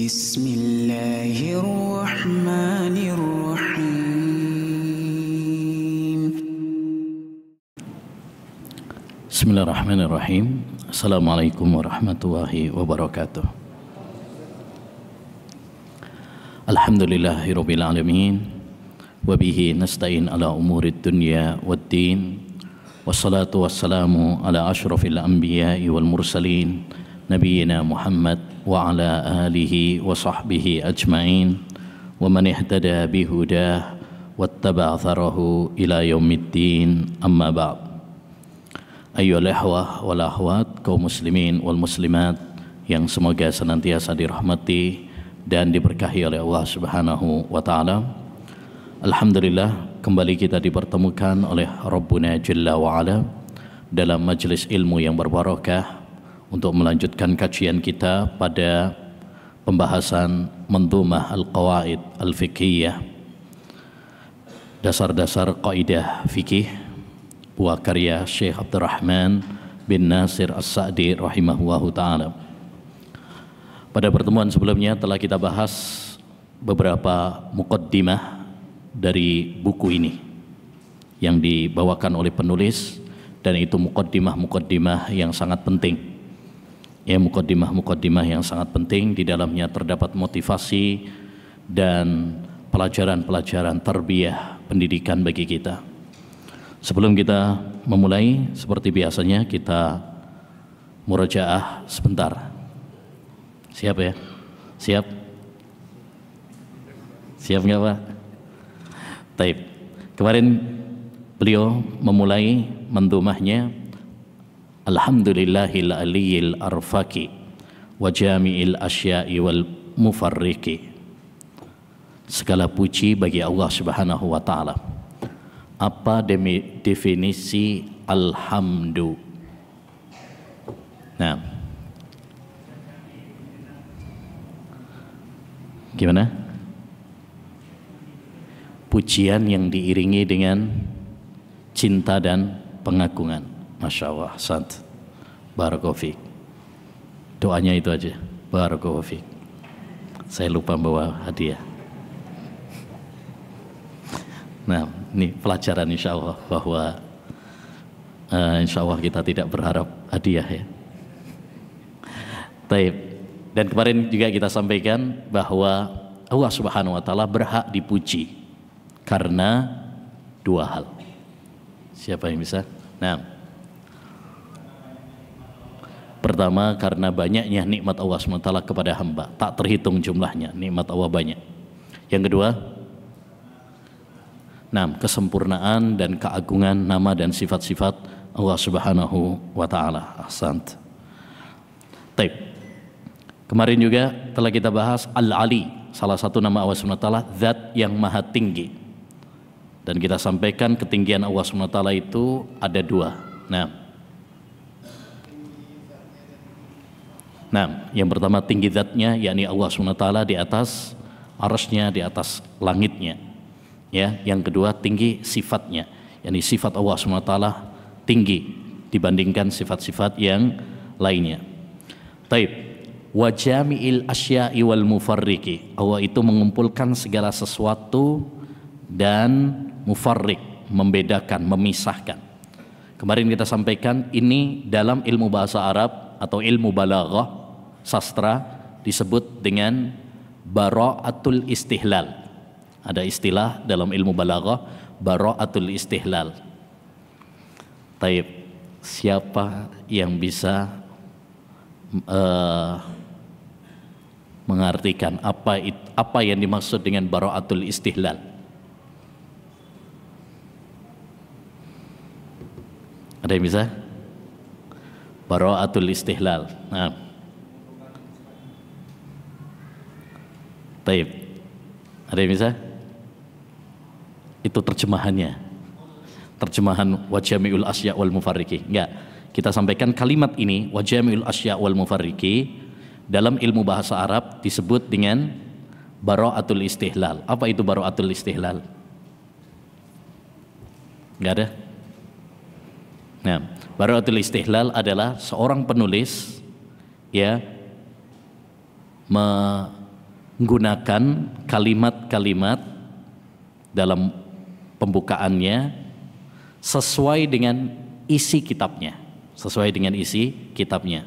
Bismillahirrahmanirrahim. Bismillahirrahmanirrahim. Assalamualaikum warahmatullahi wabarakatuh. Alhamdulillahirabbil alamin. Wa bihi nasta'in ala umurid dunya waddin. Wassalatu wassalamu ala asyrafil anbiya'i wal mursalin nabiyyina Muhammad wa ala alihi wa sahbihi ajma'in wa man ihtada bihudah wattaba'a tharahu ila yaumiddin, amma ba'd. Ayyuhal ikhwah wal akhwat, kaum muslimin wal muslimat yang semoga senantiasa dirahmati dan diberkahi oleh Allah Subhanahu wa taala. Alhamdulillah, kembali kita dipertemukan oleh Rabbuna Jalla wa Ala dalam majelis ilmu yang berbarakah untuk melanjutkan kajian kita pada pembahasan Mandhumah Al-Qawaid Al-Fiqhiyah, dasar-dasar kaidah fikih, buah karya Syekh Abdurrahman bin Nasir As-Sa'di rahimahullahu ta'ala. Pada pertemuan sebelumnya telah kita bahas beberapa muqaddimah dari buku ini yang dibawakan oleh penulis, dan itu muqaddimah yang sangat penting. Ya, muqaddimah yang sangat penting. Di dalamnya terdapat motivasi dan pelajaran-pelajaran tarbiyah, pendidikan bagi kita. Sebelum kita memulai, seperti biasanya kita murajaah sebentar. Siap ya? Siap? Siap nggak Pak? Taib. Kemarin beliau memulai mandhumahnya Alhamdulillahil aliyil arfaqi wa jami'il asya'i wal mufarriqi. Segala puji bagi Allah Subhanahu wa taala. Apa definisi alhamdu? Nah, gimana? Pujian yang diiringi dengan cinta dan pengagungan. Masya Allah, sant. Barakallahu fiik. Doanya itu aja. Barakallahu fiik. Saya lupa bawa hadiah. Nah, ini pelajaran insya Allah, bahwa insya Allah kita tidak berharap hadiah ya. Taib. Dan kemarin juga kita sampaikan bahwa Allah Subhanahu wa taala berhak dipuji karena dua hal. Siapa yang bisa? Nah, pertama, karena banyaknya nikmat Allah SWT kepada hamba, tak terhitung jumlahnya, nikmat Allah banyak. Yang kedua, kesempurnaan dan keagungan nama dan sifat-sifat Allah Subhanahu wa taala. Ahsant. Taib. Kemarin juga telah kita bahas Al-Ali, salah satu nama Allah SWT, zat yang maha tinggi. Dan kita sampaikan ketinggian Allah SWT itu ada dua. Nah, yang pertama tinggi zatnya, yakni Allah SWT di atas arasnya, di atas langitnya. Ya, yang kedua tinggi sifatnya, yakni sifat Allah SWT tinggi dibandingkan sifat-sifat yang lainnya. Taib. Wa jami'il asya'i wal mufarriqi. Allah itu mengumpulkan segala sesuatu dan mufarriq, membedakan, memisahkan. Kemarin kita sampaikan ini dalam ilmu bahasa Arab atau ilmu balaghah, sastra, disebut dengan bara'atul istihlal. Ada istilah dalam ilmu balaghah, bara'atul istihlal. Taib. Siapa yang bisa mengartikan apa yang dimaksud dengan bara'atul istihlal? Ada yang bisa? Bara'atul istihlal. Nah. Taib. Ada yang bisa? Itu terjemahannya. Terjemahan wa jami'ul asya' wal mufarriqi. Enggak. Kita sampaikan kalimat ini, wa jami'ul asya' wal mufarriqi, dalam ilmu bahasa Arab disebut dengan bara'atul istihlal. Apa itu bara'atul istihlal? Enggak ada? Nah, bara'atul istihlal adalah seorang penulis ya menggunakan kalimat-kalimat dalam pembukaannya sesuai dengan isi kitabnya. Sesuai dengan isi kitabnya.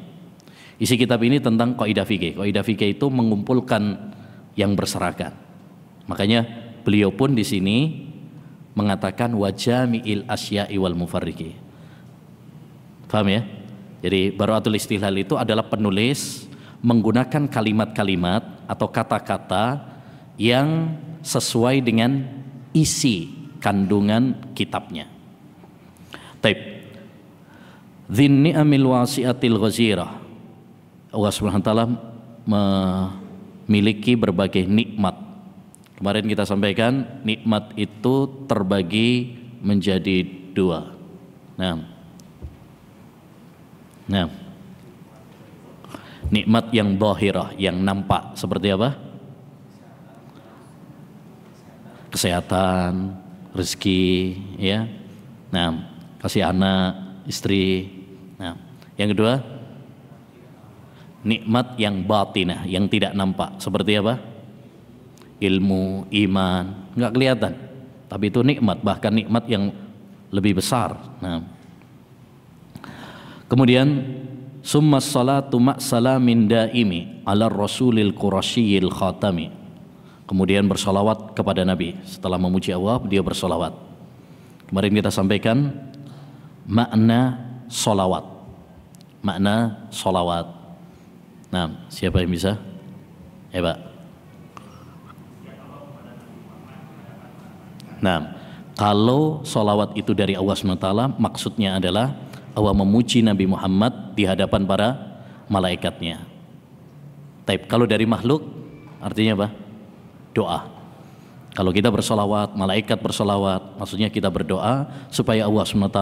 Isi kitab ini tentang kaidah fikih. Kaidah fikih itu mengumpulkan yang berserakan. Makanya beliau pun di sini mengatakan wajami'il asya'i wal mufarriqi. Paham ya? Jadi Bara'atul Istihlal itu adalah penulis menggunakan kalimat-kalimat atau kata-kata yang sesuai dengan isi kandungan kitabnya. Taib. Dzin ni'amil wasi'atil ghazirah. Allah Subhanahu wa taala memiliki berbagai nikmat. Kemarin kita sampaikan nikmat itu terbagi menjadi dua. Nah, nikmat yang zahirah, yang nampak seperti apa? Kesehatan, rezeki, ya. Nah, kasih anak, istri. Nah, yang kedua, nikmat yang batinah, yang tidak nampak seperti apa? Ilmu, iman, nggak kelihatan, tapi itu nikmat, bahkan nikmat yang lebih besar. Nah, kemudian summa salatu ma'salamin daimi ala rasulil qurasyil khatami. Kemudian bersalawat kepada Nabi. Setelah memuji Allah, dia bersalawat. Kemarin kita sampaikan makna salawat. Makna salawat. Nah, siapa yang bisa? Pak. Nah, kalau salawat itu dari Allah SWT, maksudnya adalah Allah memuji Nabi Muhammad di hadapan para malaikatnya. Tapi kalau dari makhluk, artinya apa? Doa. Kalau kita bersolawat, malaikat bersolawat, maksudnya kita berdoa supaya Allah SWT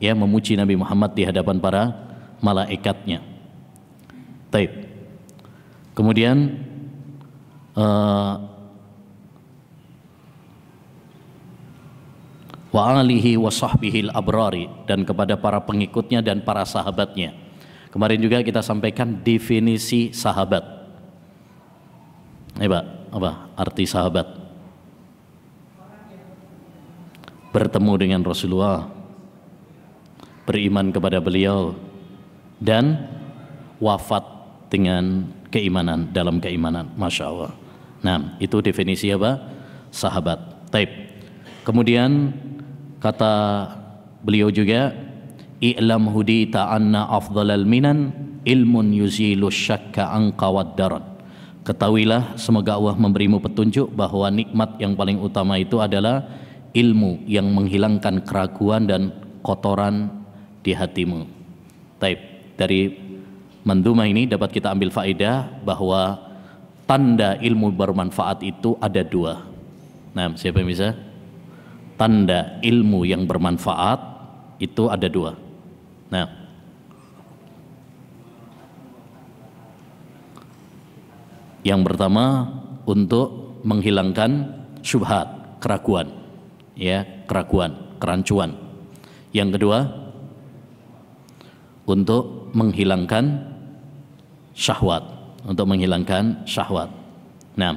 ya memuji Nabi Muhammad di hadapan para malaikatnya. Taib. Kemudian wa alihi wa sahbihi al-abrari, dan kepada para pengikutnya dan para sahabatnya. Kemarin juga kita sampaikan definisi sahabat. Pak, apa arti sahabat? Bertemu dengan Rasulullah, beriman kepada beliau, dan wafat dengan keimanan, dalam keimanan. Masya Allah. Nah, itu definisi apa? Sahabat. Taib. Kemudian kata beliau juga, i'lam hudita anna afdhalal minan ilmun yuzilu syakka anqa wad-daran. Ketahuilah, semoga Allah memberimu petunjuk bahwa nikmat yang paling utama itu adalah ilmu yang menghilangkan keraguan dan kotoran di hatimu. Taib. Dari mandumah ini dapat kita ambil faedah bahwa tanda ilmu bermanfaat itu ada dua. Nah, siapa yang bisa? Tanda ilmu yang bermanfaat itu ada dua. Nah, yang pertama untuk menghilangkan syubhat, keraguan, ya, keraguan, kerancuan. Yang kedua untuk menghilangkan syahwat, untuk menghilangkan syahwat. Nah,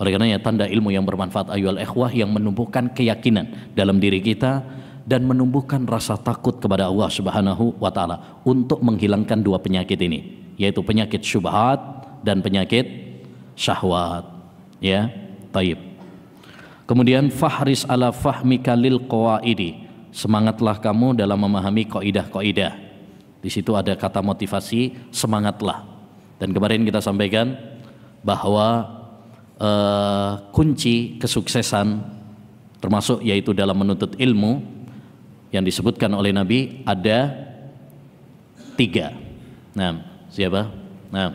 oleh karenanya tanda ilmu yang bermanfaat ayyuhal ikhwah yang menumbuhkan keyakinan dalam diri kita dan menumbuhkan rasa takut kepada Allah Subhanahu wa taala untuk menghilangkan dua penyakit ini, yaitu penyakit syubhat dan penyakit syahwat, ya. Taib. Kemudian fahris ala fahmika lil qawaidi, semangatlah kamu dalam memahami kaidah-kaidah. Di situ ada kata motivasi, semangatlah. Dan kemarin kita sampaikan bahwa kunci kesuksesan termasuk yaitu dalam menuntut ilmu yang disebutkan oleh Nabi ada 3. Nah, siapa? Nah,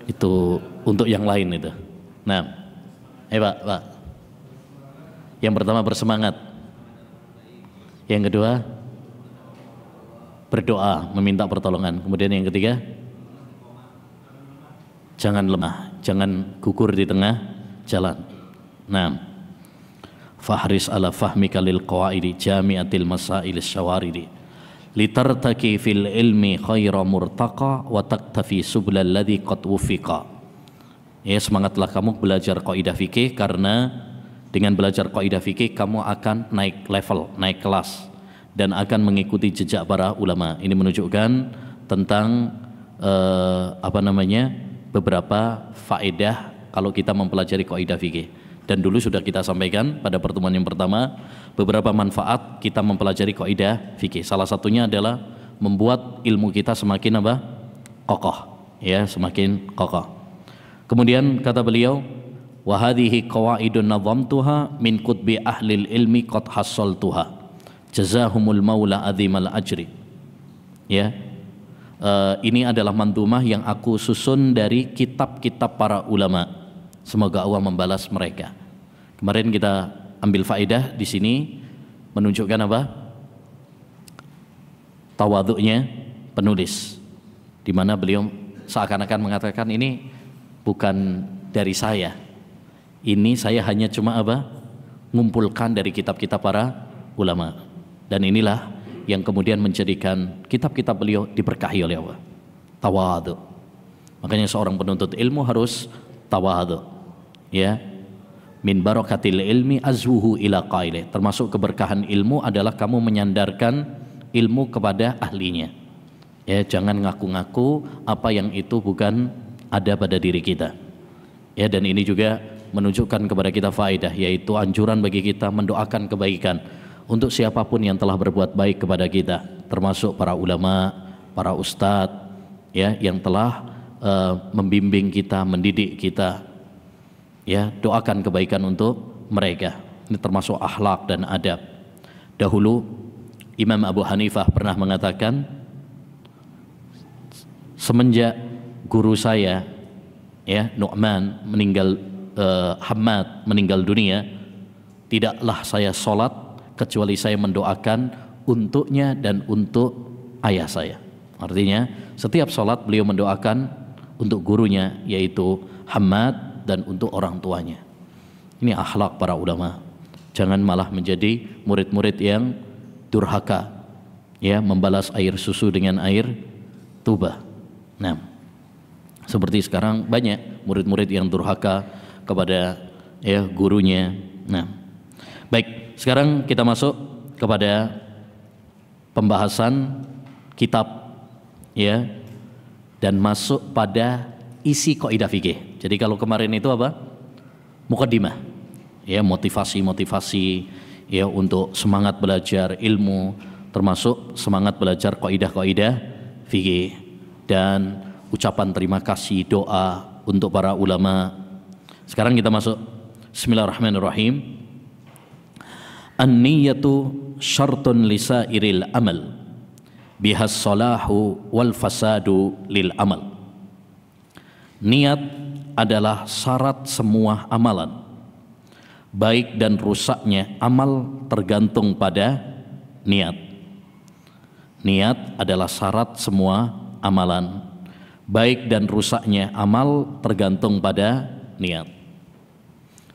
itu untuk yang lain itu. Nah, Pak. Yang pertama bersemangat. Yang kedua berdoa, meminta pertolongan. Kemudian yang ketiga, jangan lemah, jangan gugur di tengah jalan. Nah, fahris ala fahmika lil qawaidi jami'atil masail syawaridi. litartaki fil ilmi khaira murtaqa wa taktafi sublal ladzi qad wufiqa. Ya, semangatlah kamu belajar kaidah fikih, karena dengan belajar kaidah fikih kamu akan naik level, naik kelas, dan akan mengikuti jejak para ulama. Ini menunjukkan tentang beberapa faedah kalau kita mempelajari kaidah fikih. Dan dulu sudah kita sampaikan pada pertemuan yang pertama beberapa manfaat kita mempelajari kaidah fikih. Salah satunya adalah membuat ilmu kita semakin kokoh, ya, semakin kokoh. Kemudian kata beliau, wa hadhihi qawaidun nadhamtuha min kutbi ahlil ilmi qad hassaltuha jazahumul maula azimal ajri. Ya, ini adalah mandumah yang aku susun dari kitab-kitab para ulama. Semoga Allah membalas mereka. Kemarin kita ambil faedah di sini menunjukkan tawadhu'nya penulis, di mana beliau seakan-akan mengatakan ini bukan dari saya. Ini saya hanya cuma ngumpulkan dari kitab-kitab para ulama. Dan inilah yang kemudian menjadikan kitab-kitab beliau diberkahi oleh Allah. Tawadhu. Makanya seorang penuntut ilmu harus tawadhu. Ya, min barakatil ilmi azwuhu ila qailih. Termasuk keberkahan ilmu adalah kamu menyandarkan ilmu kepada ahlinya. Ya, jangan ngaku-ngaku apa yang itu bukan ada pada diri kita. Ya, dan ini juga menunjukkan kepada kita faedah, yaitu anjuran bagi kita mendoakan kebaikan untuk siapapun yang telah berbuat baik kepada kita, termasuk para ulama, para ustadz, ya, yang telah membimbing kita, mendidik kita. Ya, doakan kebaikan untuk mereka. Ini termasuk akhlak dan adab. Dahulu Imam Abu Hanifah pernah mengatakan, semenjak guru saya, ya, Nu'man Hammad meninggal dunia, tidaklah saya sholat kecuali saya mendoakan untuknya dan untuk ayah saya. Artinya setiap sholat beliau mendoakan untuk gurunya, yaitu Hammad, dan untuk orang tuanya. Ini akhlak para ulama. Jangan malah menjadi murid-murid yang durhaka, ya, membalas air susu dengan air tuba. Nah, seperti sekarang banyak murid-murid yang durhaka kepada, ya, gurunya. Nah, baik, sekarang kita masuk kepada pembahasan kitab, ya, dan masuk pada isi kaidah fikih. Jadi kalau kemarin itu muqaddimah, ya, motivasi, ya, untuk semangat belajar ilmu, termasuk semangat belajar kaidah-kaidah fikih, dan ucapan terima kasih, doa untuk para ulama. Sekarang kita masuk. Bismillahirrahmanirrahim. An-niyatu syartun lisairil amal bihas salahu wal fasadu lil amal. Niat adalah syarat semua amalan. Baik dan rusaknya amal tergantung pada niat. Niat adalah syarat semua amalan. Baik dan rusaknya amal tergantung pada niat.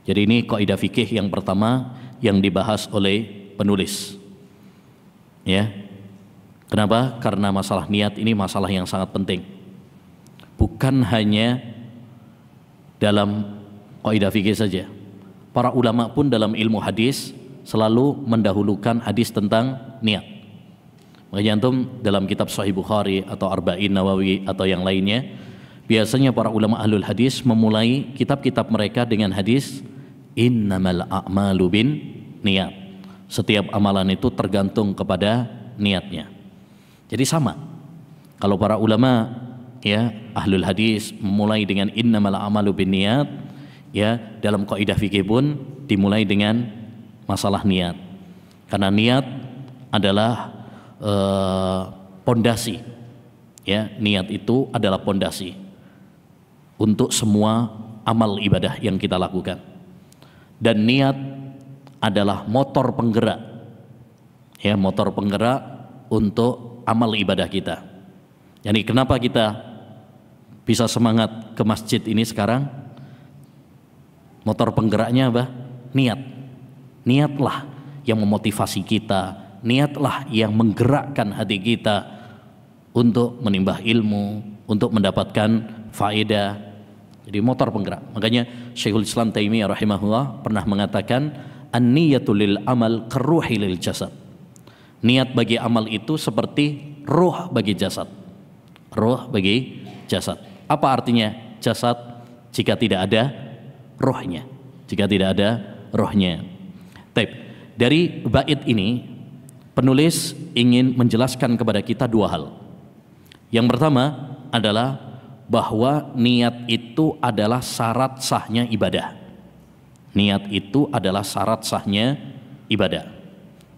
Jadi ini kaidah fikih yang pertama yang dibahas oleh penulis. Ya. Kenapa? Karena masalah niat ini masalah yang sangat penting. Bukan hanya dalam kaidah fikih saja. Para ulama pun dalam ilmu hadis selalu mendahulukan hadis tentang niat. Makanya antum dalam kitab Sahih Bukhari atau Arba'in Nawawi atau yang lainnya, biasanya para ulama ahlul hadis memulai kitab-kitab mereka dengan hadis innamal a'malu bin niat. Setiap amalan itu tergantung kepada niatnya. Jadi sama. Kalau para ulama, ya, ahlul hadis memulai dengan innamal a'malu binniyat, ya, dalam kaidah fikih pun dimulai dengan masalah niat. Karena niat adalah pondasi, ya, niat itu adalah pondasi untuk semua amal ibadah yang kita lakukan. Dan niat adalah motor penggerak, ya, motor penggerak untuk amal ibadah kita. Jadi kenapa kita bisa semangat ke masjid ini sekarang? Motor penggeraknya Niat. Niatlah yang memotivasi kita niatlah yang menggerakkan hati kita untuk menimba ilmu, untuk mendapatkan faedah. Jadi motor penggerak. Makanya Syekhul Islam Taimiyah rahimahullah pernah mengatakan, an-niyatu lil amal karuhi lil jasad. Niat bagi amal itu seperti ruh bagi jasad. Ruh bagi jasad. Apa artinya jasad jika tidak ada rohnya? Jika tidak ada rohnya. Dari bait ini penulis ingin menjelaskan kepada kita dua hal. Yang pertama adalah bahwa niat itu adalah syarat sahnya ibadah. Niat itu adalah syarat sahnya ibadah.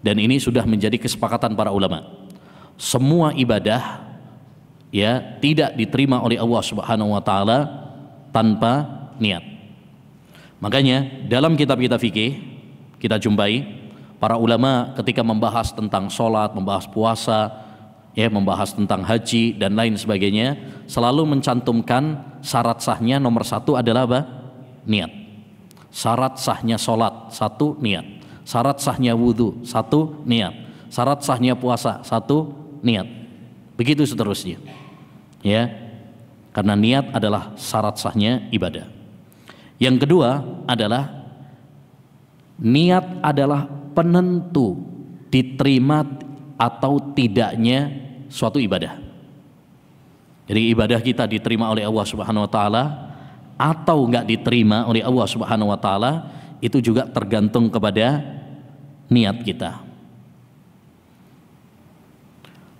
Dan ini sudah menjadi kesepakatan para ulama. Semua ibadah ya tidak diterima oleh Allah Subhanahu wa taala tanpa niat. Makanya dalam kitab-kitab fikih kita jumpai para ulama ketika membahas tentang sholat, membahas puasa, ya, membahas tentang haji dan lain sebagainya, selalu mencantumkan syarat sahnya nomor satu adalah apa? Niat. Syarat sahnya sholat satu, niat. Syarat sahnya wudhu satu, niat. Syarat sahnya puasa satu, niat. Begitu seterusnya. Ya, karena niat adalah syarat sahnya ibadah. Yang kedua adalah niat adalah penentu diterima atau tidaknya suatu ibadah. Jadi ibadah kita diterima oleh Allah Subhanahu wa taala atau enggak diterima oleh Allah Subhanahu wa taala itu juga tergantung kepada niat kita.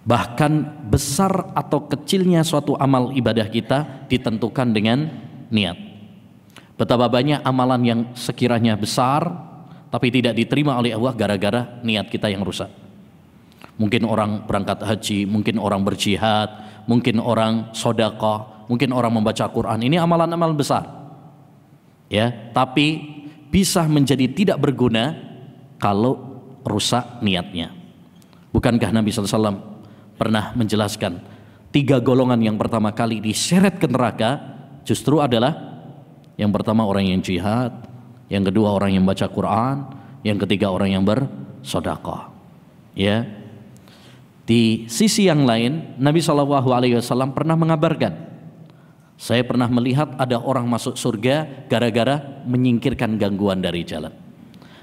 Bahkan besar atau kecilnya suatu amal ibadah kita ditentukan dengan niat. Betapa banyak amalan yang sekiranya besar tapi tidak diterima oleh Allah gara-gara niat kita yang rusak. Mungkin orang berangkat haji, mungkin orang berjihad, mungkin orang sedekah, mungkin orang membaca Quran. Ini amalan-amalan besar. Ya, tapi bisa menjadi tidak berguna kalau rusak niatnya. Bukankah Nabi SAW pernah menjelaskan 3 golongan yang pertama kali diseret ke neraka justru adalah yang pertama orang yang jihad, yang kedua orang yang baca Quran, yang ketiga orang yang bersedekah. Ya. Di sisi yang lain, Nabi SAW pernah mengabarkan, saya pernah melihat ada orang masuk surga gara-gara menyingkirkan gangguan dari jalan.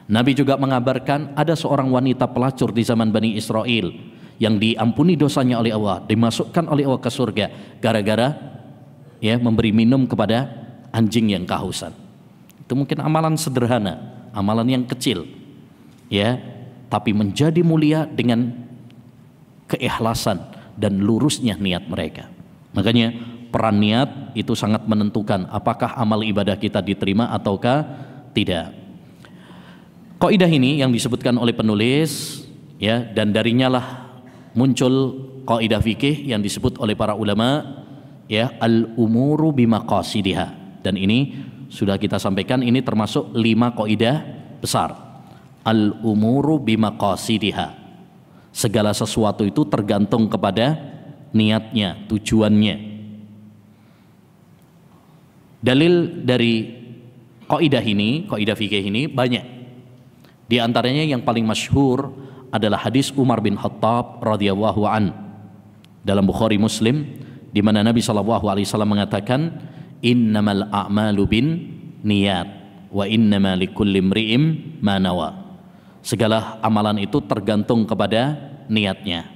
Nabi juga mengabarkan ada seorang wanita pelacur di zaman Bani Israel yang diampuni dosanya oleh Allah, dimasukkan oleh Allah ke surga gara-gara ya memberi minum kepada anjing yang kehausan. Itu mungkin amalan sederhana, amalan yang kecil, ya, tapi menjadi mulia dengan keikhlasan dan lurusnya niat mereka. Makanya peran niat itu sangat menentukan apakah amal ibadah kita diterima ataukah tidak. Kaidah ini yang disebutkan oleh penulis, ya, dan darinya lah muncul kaidah fikih yang disebut oleh para ulama, ya, al-umuru bimaqasidiha. Dan ini sudah kita sampaikan, ini termasuk 5 kaidah besar. Al-umuru bimaqasidiha. Segala sesuatu itu tergantung kepada niatnya, tujuannya. Dalil dari kaidah ini, kaidah fikih ini banyak. Di antaranya yang paling masyhur adalah hadis Umar bin Khattab radhiyallahu an dalam Bukhari Muslim, di mana Nabi SAW mengatakan, innamal a'malu bin niyat wa innama likulli imri'im ma nawa. Segala amalan itu tergantung kepada niatnya.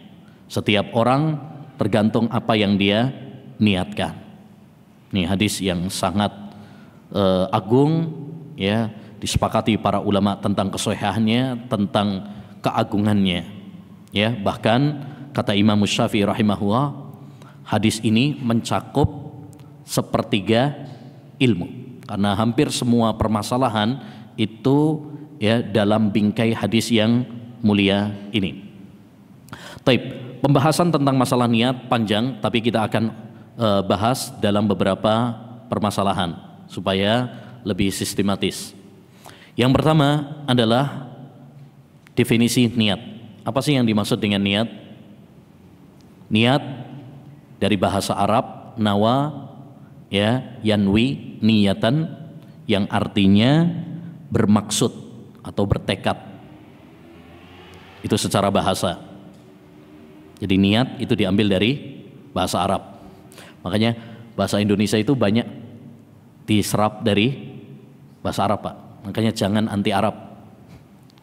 Setiap orang tergantung apa yang dia niatkan. Ini hadis yang sangat agung, ya, disepakati para ulama tentang kesahihannya, tentang keagungannya. Ya, bahkan kata Imam Syafi'i rahimahullah, hadis ini mencakup sepertiga ilmu, karena hampir semua permasalahan itu ya dalam bingkai hadis yang mulia ini. Taib, pembahasan tentang masalah niat panjang, tapi kita akan bahas dalam beberapa permasalahan supaya lebih sistematis. Yang pertama adalah definisi niat. Apa sih yang dimaksud dengan niat? Niat dari bahasa Arab nawa, ya, yanwi niyatan, yang artinya bermaksud atau bertekad. Itu secara bahasa. Jadi niat itu diambil dari bahasa Arab. Makanya bahasa Indonesia itu banyak diserap dari bahasa Arab, Pak. Makanya jangan anti Arab.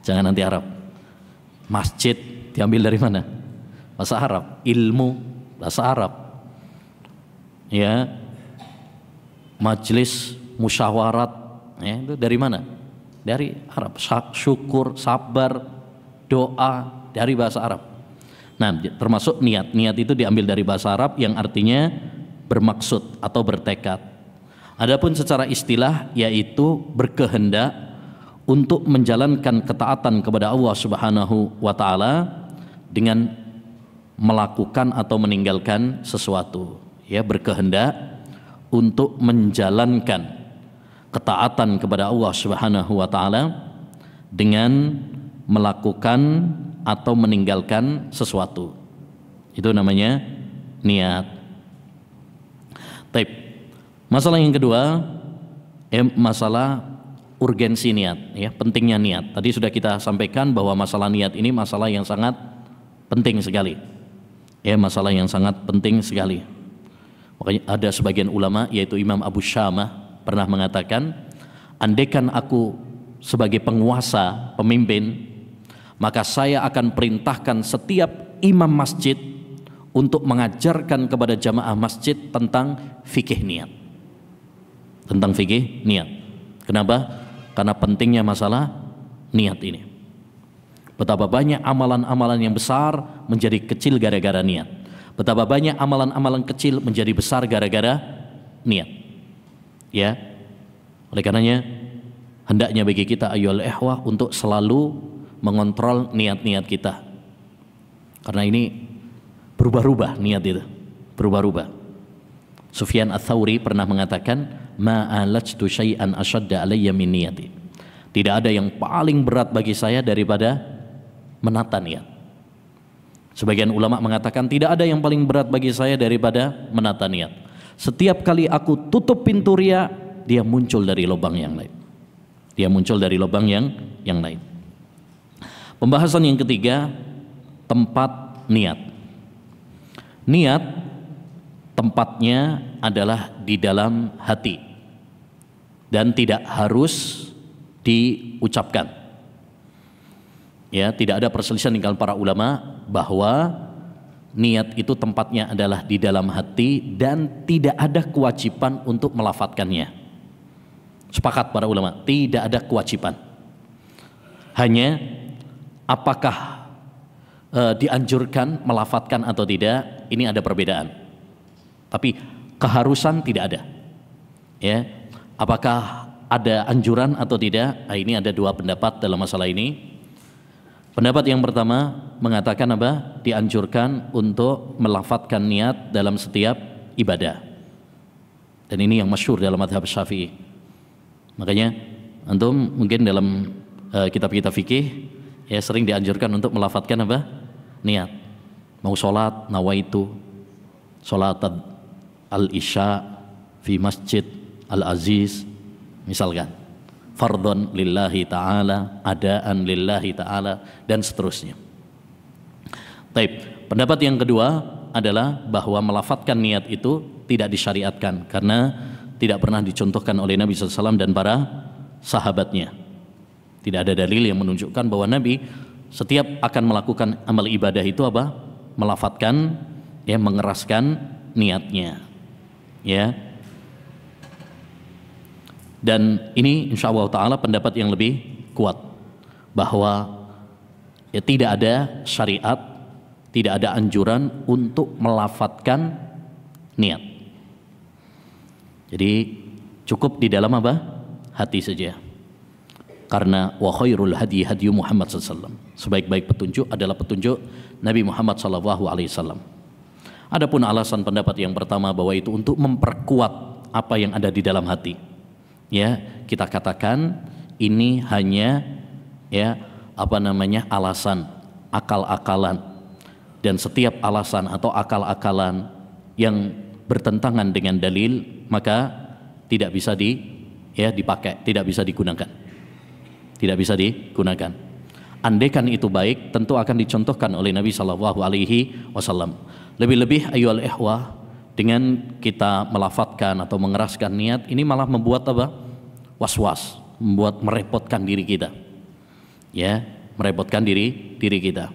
Jangan anti Arab. Masjid diambil dari mana? Bahasa Arab. Ilmu bahasa Arab. Ya. Majlis musyawarat, ya, itu dari mana? Dari Arab. Syukur, sabar, doa dari bahasa Arab. Nah, termasuk niat. Niat itu diambil dari bahasa Arab yang artinya bermaksud atau bertekad. Adapun secara istilah yaitu berkehendak untuk menjalankan ketaatan kepada Allah Subhanahu wa taala dengan melakukan atau meninggalkan sesuatu. Ya, berkehendak untuk menjalankan ketaatan kepada Allah Subhanahu wa taala dengan melakukan atau meninggalkan sesuatu. Itu namanya niat. Baik. Masalah yang kedua, masalah urgensi niat, ya, pentingnya niat. Tadi sudah kita sampaikan bahwa masalah niat ini masalah yang sangat penting sekali. Ya, masalah yang sangat penting sekali. Makanya ada sebagian ulama yaitu Imam Abu Syamah pernah mengatakan, andaikan aku sebagai penguasa, pemimpin, maka saya akan perintahkan setiap imam masjid untuk mengajarkan kepada jamaah masjid tentang fikih niat. Tentang fikih niat. Kenapa? Karena pentingnya masalah niat ini. Betapa banyak amalan-amalan yang besar menjadi kecil gara-gara niat. Betapa banyak amalan-amalan kecil menjadi besar gara-gara niat. Ya. Oleh karenanya hendaknya bagi kita ayyuhal ikhwah untuk selalu mengontrol niat-niat kita. Karena ini berubah-ubah niat itu. Berubah-ubah. Sufyan Ats-Tsauri pernah mengatakan, "Ma'alajtu syai'an ashadda alayya min niyati." Tidak ada yang paling berat bagi saya daripada menata niat. Sebagian ulama mengatakan tidak ada yang paling berat bagi saya daripada menata niat. Setiap kali aku tutup pintu riya, dia muncul dari lubang yang lain. Dia muncul dari lubang yang lain. Pembahasan yang ketiga, tempat niat. Niat tempatnya adalah di dalam hati dan tidak harus diucapkan. Ya, tidak ada perselisihan di kalangan para ulama bahwa niat itu tempatnya adalah di dalam hati dan tidak ada kewajiban untuk melafadzkannya. Sepakat para ulama, tidak ada kewajiban. Hanya apakah dianjurkan melafadzkan atau tidak, ini ada perbedaan. Tapi keharusan tidak ada. Ya, apakah ada anjuran atau tidak? Nah, ini ada dua pendapat dalam masalah ini. Pendapat yang pertama mengatakan apa? Dianjurkan untuk melafadzkan niat dalam setiap ibadah. Dan ini yang masyhur dalam mazhab Syafi'i. Makanya antum mungkin dalam kitab-kitab fikih ya sering dianjurkan untuk melafadzkan apa? Niat. Mau sholat, nawaitu sholat al-isya fi masjid al-aziz misalkan. Fardhon lillahi ta'ala, adaan lillahi ta'ala, dan seterusnya. Baik, pendapat yang kedua adalah bahwa melafadzkan niat itu tidak disyariatkan karena tidak pernah dicontohkan oleh Nabi SAW dan para sahabatnya. Tidak ada dalil yang menunjukkan bahwa Nabi setiap akan melakukan amal ibadah itu apa? Melafadzkan, ya, mengeraskan niatnya. Ya. Dan ini insya Allah ta'ala pendapat yang lebih kuat bahwa ya tidak ada syariat, tidak ada anjuran untuk melafadzkan niat. Jadi cukup di dalam apa? Hati saja. Karena wa khairul hadi hadi Muhammad SAW. Sebaik-baik petunjuk adalah petunjuk Nabi Muhammad SAW. Adapun alasan pendapat yang pertama bahwa itu untuk memperkuat apa yang ada di dalam hati. Ya, kita katakan ini hanya ya alasan, akal-akalan, dan setiap alasan atau akal-akalan yang bertentangan dengan dalil maka tidak bisa dipakai, tidak bisa digunakan. Tidak bisa digunakan. Andaikan itu baik, tentu akan dicontohkan oleh Nabi Shallallahu Alaihi Wasallam. Lebih-lebih ayyuhal ikhwah, dengan kita melafatkan atau mengeraskan niat, ini malah membuat apa? Was-was, membuat merepotkan diri kita. Ya, merepotkan diri kita.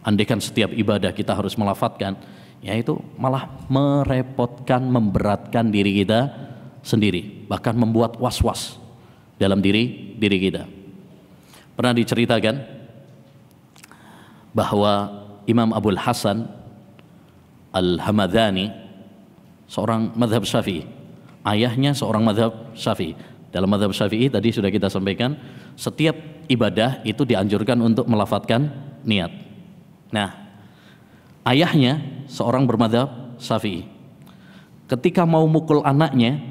Andaikan setiap ibadah kita harus melafatkan, ya itu malah merepotkan, memberatkan diri kita sendiri, bahkan membuat was-was dalam diri kita. Pernah diceritakan bahwa Imam Abul Hasan Al-Hamadani, seorang madhab Syafi'i, ayahnya seorang madhab Syafi'i. Dalam madhab Syafi'i tadi sudah kita sampaikan, setiap ibadah itu dianjurkan untuk melafatkan niat. Nah, ayahnya seorang bermadhab Syafi'i, ketika mau mukul anaknya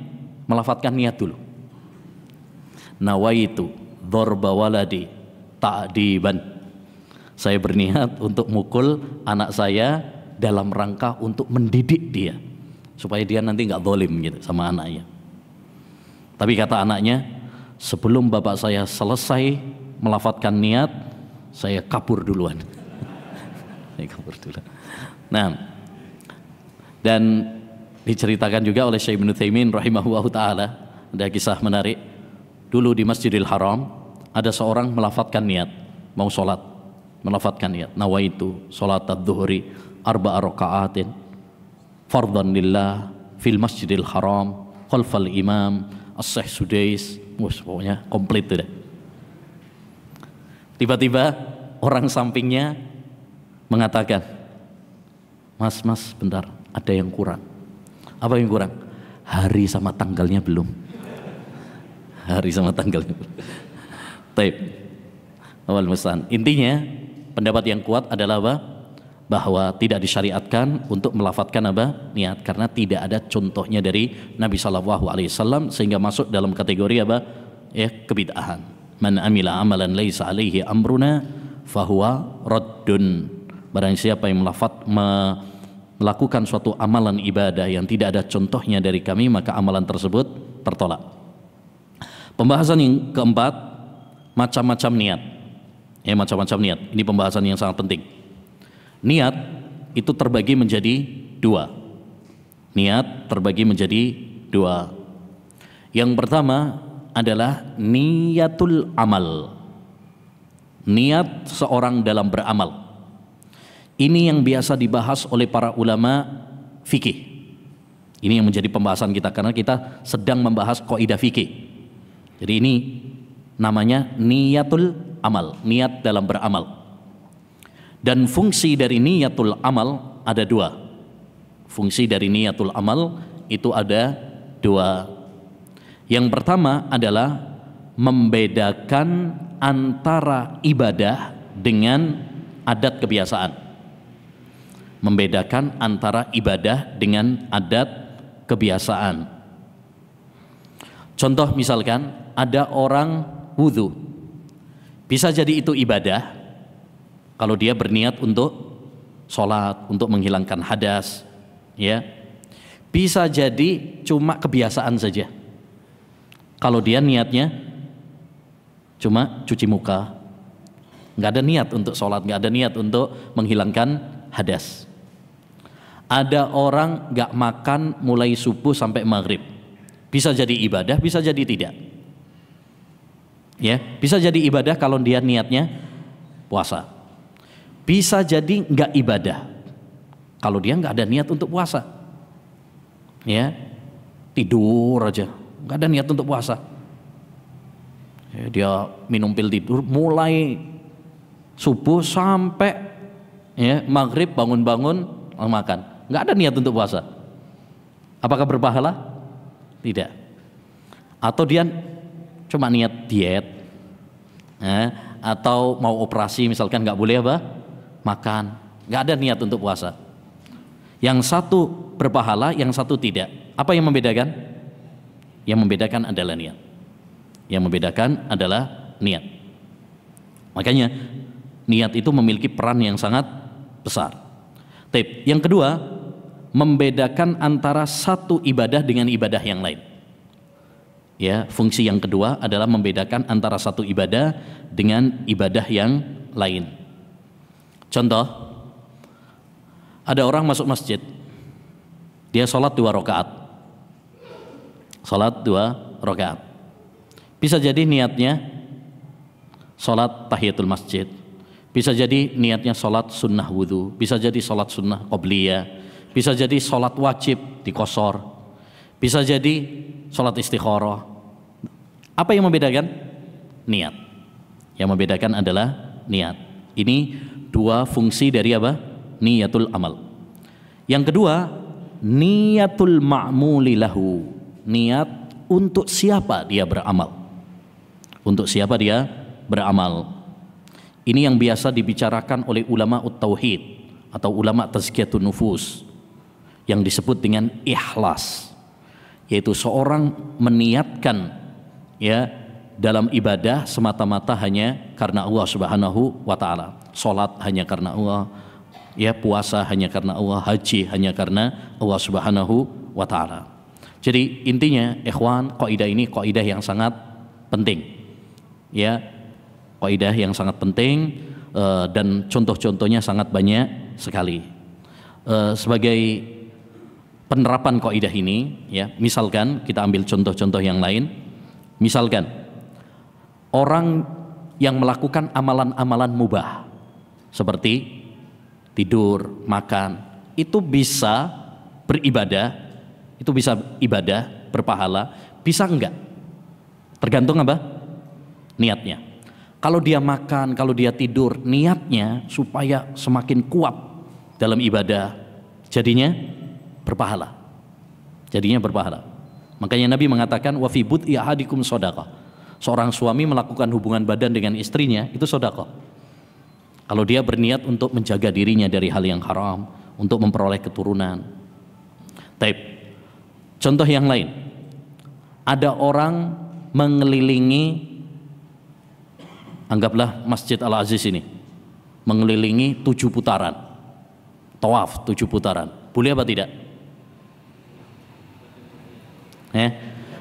melafatkan niat dulu. Nawaitu dzarba waladi ta'diban. Saya berniat untuk mukul anak saya dalam rangka untuk mendidik dia supaya dia nanti nggak zalim gitu sama anaknya. Tapi kata anaknya, sebelum bapak saya selesai melafatkan niat, saya kabur duluan. Saya kabur duluan. Nah, dan diceritakan juga oleh Syekh Ibnu Taimin rahimahullahu taala, ada kisah menarik. Dulu di Masjidil Haram ada seorang melafatkan niat mau sholat, melafatkan niat, nawaitu sholat adz-dzuhri arba'a raka'atin fardhan lillah fil Masjidil Haram khalfal imam as-Syekh Sudais. Pokoknya komplit tuh deh. Tiba-tiba orang sampingnya mengatakan, mas bentar, ada yang kurang. Apa yang kurang? Hari sama tanggalnya belum. Hari sama tanggalnya belum. Taib. Awal musta'an. Intinya pendapat yang kuat adalah apa? Bahwa tidak disyariatkan untuk melafatkan apa? Niat, karena tidak ada contohnya dari Nabi Shallallahu Alaihi Wasallam, sehingga masuk dalam kategori apa? Ya, kebid'ahan. Man amila amalan laisa alaihi amruna fahuwa raddun. Barang siapa yang melakukan suatu amalan ibadah yang tidak ada contohnya dari kami, maka amalan tersebut tertolak. Pembahasan yang keempat, macam-macam niat. Ya, macam-macam niat. Ini pembahasan yang sangat penting. Niat itu terbagi menjadi dua. Niat terbagi menjadi dua. Yang pertama adalah niyatul amal. Niat seorang dalam beramal. Ini yang biasa dibahas oleh para ulama fikih. Ini yang menjadi pembahasan kita karena kita sedang membahas kaidah fikih. Jadi ini namanya niyatul amal, niat dalam beramal. Dan fungsi dari niyatul amal ada dua. Fungsi dari niyatul amal itu ada dua. Yang pertama adalah membedakan antara ibadah dengan adat kebiasaan. Membedakan antara ibadah dengan adat kebiasaan. Contoh misalkan ada orang wudhu, bisa jadi itu ibadah kalau dia berniat untuk sholat, untuk menghilangkan hadas, ya. Bisa jadi cuma kebiasaan saja kalau dia niatnya cuma cuci muka, nggak ada niat untuk sholat, nggak ada niat untuk menghilangkan hadas. Ada orang nggak makan mulai subuh sampai maghrib, bisa jadi ibadah, bisa jadi tidak. Ya, bisa jadi ibadah kalau dia niatnya puasa. Bisa jadi nggak ibadah kalau dia nggak ada niat untuk puasa. Ya, tidur aja, nggak ada niat untuk puasa. Ya, dia minum pil tidur mulai subuh sampai ya maghrib, bangun-bangun makan, nggak ada niat untuk puasa. Apakah berpahala? Tidak. Atau dia cuma niat diet, atau mau operasi misalkan nggak boleh apa makan, nggak ada niat untuk puasa. Yang satu berpahala, yang satu tidak. Apa yang membedakan? Yang membedakan adalah niat. Yang membedakan adalah niat. Makanya niat itu memiliki peran yang sangat besar. Tip yang kedua, membedakan antara satu ibadah dengan ibadah yang lain. Ya, fungsi yang kedua adalah membedakan antara satu ibadah dengan ibadah yang lain. Contoh, ada orang masuk masjid, dia sholat 2 rakaat. Sholat 2 rakaat. Bisa jadi niatnya sholat tahiyatul masjid, bisa jadi niatnya sholat sunnah wudhu, bisa jadi sholat sunnah qobliyah, bisa jadi sholat wajib dikosor, bisa jadi sholat istikharah. Apa yang membedakan? Niat. Yang membedakan adalah niat. Ini 2 fungsi dari apa? Niyatul amal. Yang kedua, niyatul ma'muli lahu. Niat untuk siapa dia beramal. Untuk siapa dia beramal. Ini yang biasa dibicarakan oleh ulama tauhid atau ulama tazkiyatun nufus, yang disebut dengan ikhlas, yaitu seorang meniatkan ya dalam ibadah semata-mata hanya karena Allah Subhanahu wa taala. Salat hanya karena Allah, ya puasa hanya karena Allah, haji hanya karena Allah Subhanahu wa taala. Jadi intinya ikhwan, kaidah ini kaidah yang sangat penting. Ya, kaidah yang sangat penting dan contoh-contohnya sangat banyak sekali. Sebagai penerapan kaidah ini, ya, misalkan kita ambil contoh-contoh yang lain. Misalkan orang yang melakukan amalan-amalan mubah seperti tidur, makan, itu bisa beribadah, itu bisa ibadah, berpahala, bisa enggak? Tergantung apa? Niatnya. Kalau dia makan, kalau dia tidur, niatnya supaya semakin kuat dalam ibadah, jadinya berpahala. Jadinya berpahala. Makanya Nabi mengatakan wa fi bud'i ahadikum shadaqah. Seorang suami melakukan hubungan badan dengan istrinya itu sedekah. Kalau dia berniat untuk menjaga dirinya dari hal yang haram, untuk memperoleh keturunan. Taib. Contoh yang lain. Ada orang mengelilingi, anggaplah Masjid Al-Aziz ini, mengelilingi 7 putaran. Tawaf 7 putaran. Boleh apa tidak?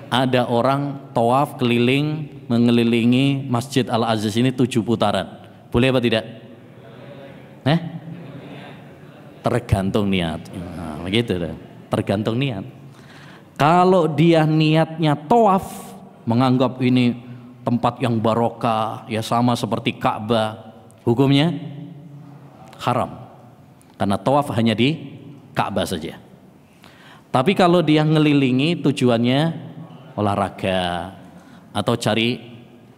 Ada orang tawaf keliling mengelilingi Masjid Al-Aziz ini 7 putaran. Boleh apa tidak? Tergantung niat. Nah, begitu deh. Tergantung niat. Kalau dia niatnya tawaf, menganggap ini tempat yang barokah, ya sama seperti Ka'bah, hukumnya haram. Karena tawaf hanya di Ka'bah saja. Tapi kalau dia ngelilingi tujuannya olahraga atau cari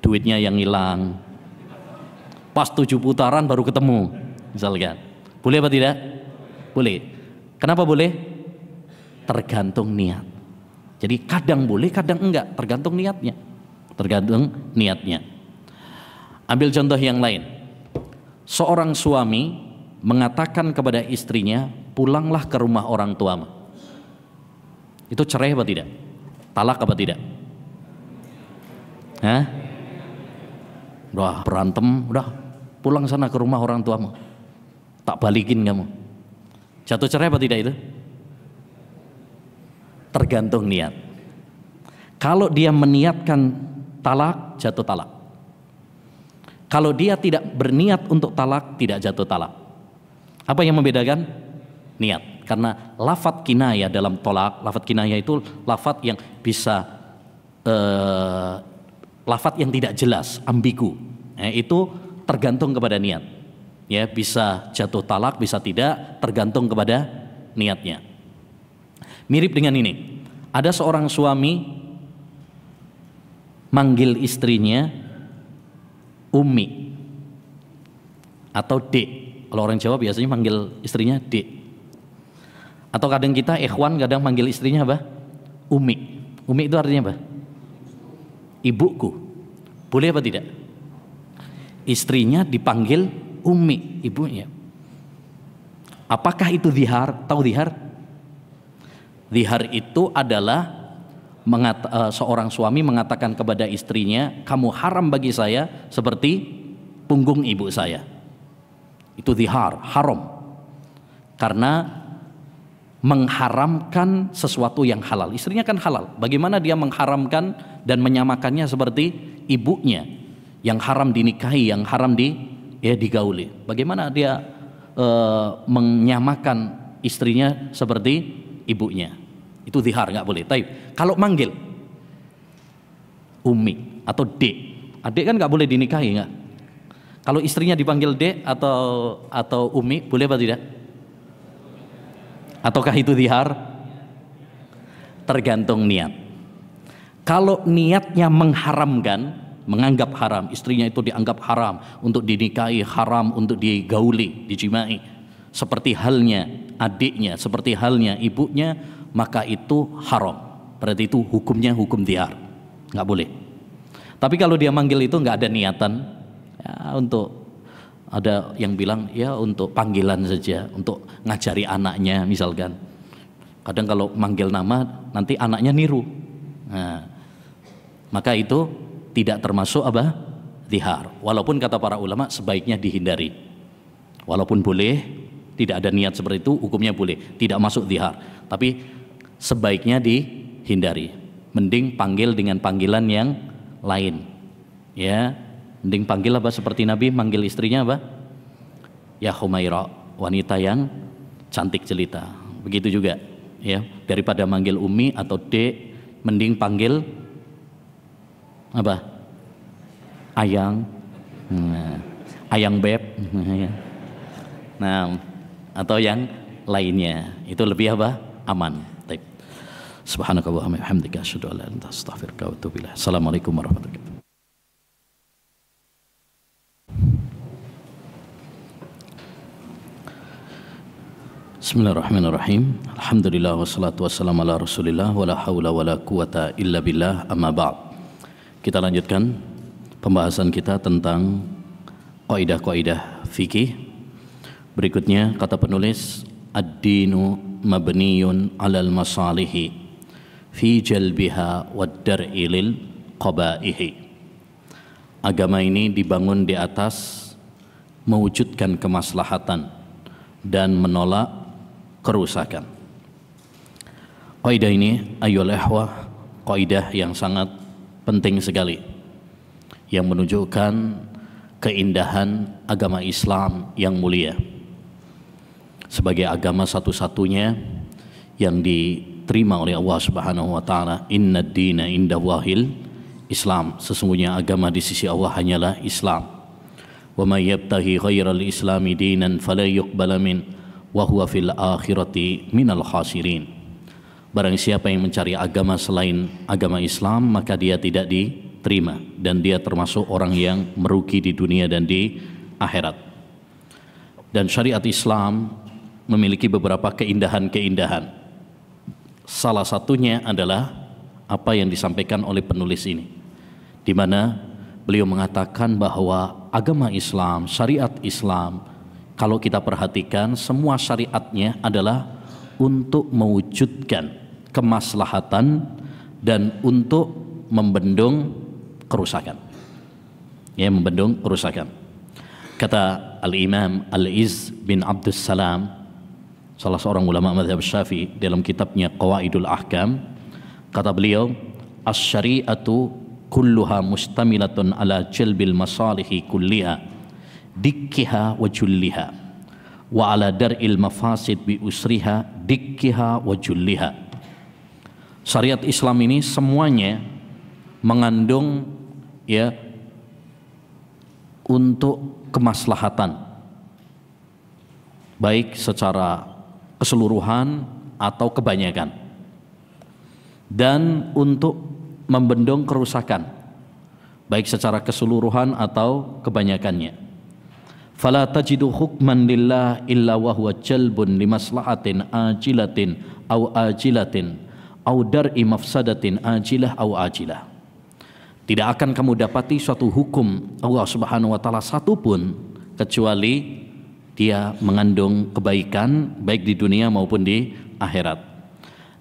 duitnya yang hilang, pas 7 putaran baru ketemu, misalkan, boleh apa tidak? Boleh. Kenapa boleh? Tergantung niat. Jadi kadang boleh, kadang enggak, tergantung niatnya. Tergantung niatnya. Ambil contoh yang lain. Seorang suami mengatakan kepada istrinya, pulanglah ke rumah orang tuamu. Itu cerai apa tidak? Talak apa tidak? Udah berantem, udah pulang sana ke rumah orang tuamu, tak balikin kamu. Jatuh cerai apa tidak itu? Tergantung niat. Kalau dia meniatkan talak, jatuh talak. Kalau dia tidak berniat untuk talak, tidak jatuh talak. Apa yang membedakan? Niat. Karena lafadz kinayah dalam tolak, lafadz kinayah itu lafadz yang bisa lafadz yang tidak jelas, ambigu. Itu tergantung kepada niat. Ya, bisa jatuh talak, bisa tidak, tergantung kepada niatnya. Mirip dengan ini. Ada seorang suami manggil istrinya Umi atau Dek. Kalau orang Jawa biasanya manggil istrinya Dek. Atau kadang kita ikhwan kadang manggil istrinya apa? Umi. Umi itu artinya apa? Ibuku. Boleh apa tidak? Istrinya dipanggil Umi, ibunya. Apakah itu zihar? Tahu zihar? Zihar itu adalah seorang suami mengatakan kepada istrinya, kamu haram bagi saya seperti punggung ibu saya. Itu zihar, haram. Karena mengharamkan sesuatu yang halal. Istrinya kan halal. Bagaimana dia mengharamkan dan menyamakannya seperti ibunya yang haram dinikahi, yang haram digauli. Bagaimana dia menyamakan istrinya seperti ibunya? Itu zihar, nggak boleh. Taib. Kalau manggil Umi atau Dek, adik kan nggak boleh dinikahi, nggak? Kalau istrinya dipanggil Dek atau Umi, boleh apa tidak? Ataukah itu zihar? Tergantung niat. Kalau niatnya mengharamkan, menganggap haram, istrinya itu dianggap haram untuk dinikahi, haram untuk digauli, dijimai, seperti halnya adiknya, seperti halnya ibunya, maka itu haram. Berarti itu hukumnya hukum zihar, nggak boleh. Tapi kalau dia manggil itu nggak ada niatan, ya untuk, ada yang bilang ya untuk panggilan saja, untuk ngajari anaknya misalkan. Kadang kalau manggil nama nanti anaknya niru. Nah, maka itu tidak termasuk apa? Zihar. Walaupun kata para ulama sebaiknya dihindari. Walaupun boleh, tidak ada niat seperti itu, hukumnya boleh, tidak masuk zihar. Tapi sebaiknya dihindari. Mending panggil dengan panggilan yang lain. Ya. Mending panggil apa, seperti Nabi manggil istrinya apa? Ya Humaira, wanita yang cantik jelita. Begitu juga, ya. Daripada manggil Umi atau Dek, mending panggil apa? Ayang, Ayang Beb. Nah, atau yang lainnya. Itu lebih apa? Aman. Baik. Subhanakallahumma wa bihamdika asyhadu an la ilaha illa anta astaghfiruka wa atubu ilaik. Assalamualaikum warahmatullahi wabarakatuh. Bismillahirrahmanirrahim. Alhamdulillah wassalatu wassalamu ala Rasulillah wala haula wala quwata illa billah, amma ba'd. Kita lanjutkan pembahasan kita tentang kaidah-kaidah fikih. Berikutnya kata penulis, ad-dinu mabniyun 'alal masalihi fi jalbiha wad dar'i lil qabaihi. Agama ini dibangun di atas mewujudkan kemaslahatan dan menolak kerusakan. Kaidah ini ayyul ikhwah, kaidah yang sangat penting sekali, yang menunjukkan keindahan agama Islam yang mulia sebagai agama satu-satunya yang diterima oleh Allah Subhanahu wa taala. Innad dina indallahil Islam, sesungguhnya agama di sisi Allah hanyalah Islam. Wa may yabtaghi ghairal islami dinan fala yuqbala min wa huwa fil akhirati minal khasirin. Barang siapa yang mencari agama selain agama Islam, maka dia tidak diterima dan dia termasuk orang yang merugi di dunia dan di akhirat. Dan syariat Islam memiliki beberapa keindahan-keindahan. Salah satunya adalah apa yang disampaikan oleh penulis ini, di mana beliau mengatakan bahwa agama Islam, syariat Islam, kalau kita perhatikan semua syariatnya adalah untuk mewujudkan kemaslahatan dan untuk membendung kerusakan. Ya, membendung kerusakan. Kata Al-Imam Al-Izz bin Abdus Salam, salah seorang ulama mazhab Syafi'i, dalam kitabnya Qawaidul Ahkam, kata beliau, "Asy-syari'atu kulluha mustamilatun ala jalbil masalihi kulliha dikkiha wa julliha wa ala dar'il mafasid bi usriha dikkiha wa julliha." Syariat Islam ini semuanya mengandung ya untuk kemaslahatan, baik secara keseluruhan atau kebanyakan, dan untuk membendung kerusakan, baik secara keseluruhan atau kebanyakannya. Fala tajidu hukman lillah illa wa huwa jalbun limaslahatin ajilatin aw ajilatin aw dar'i mafsadatin ajilah aw ajilah. Tidak akan kamu dapati suatu hukum Allah Subhanahu wa taala satupun kecuali dia mengandung kebaikan baik di dunia maupun di akhirat,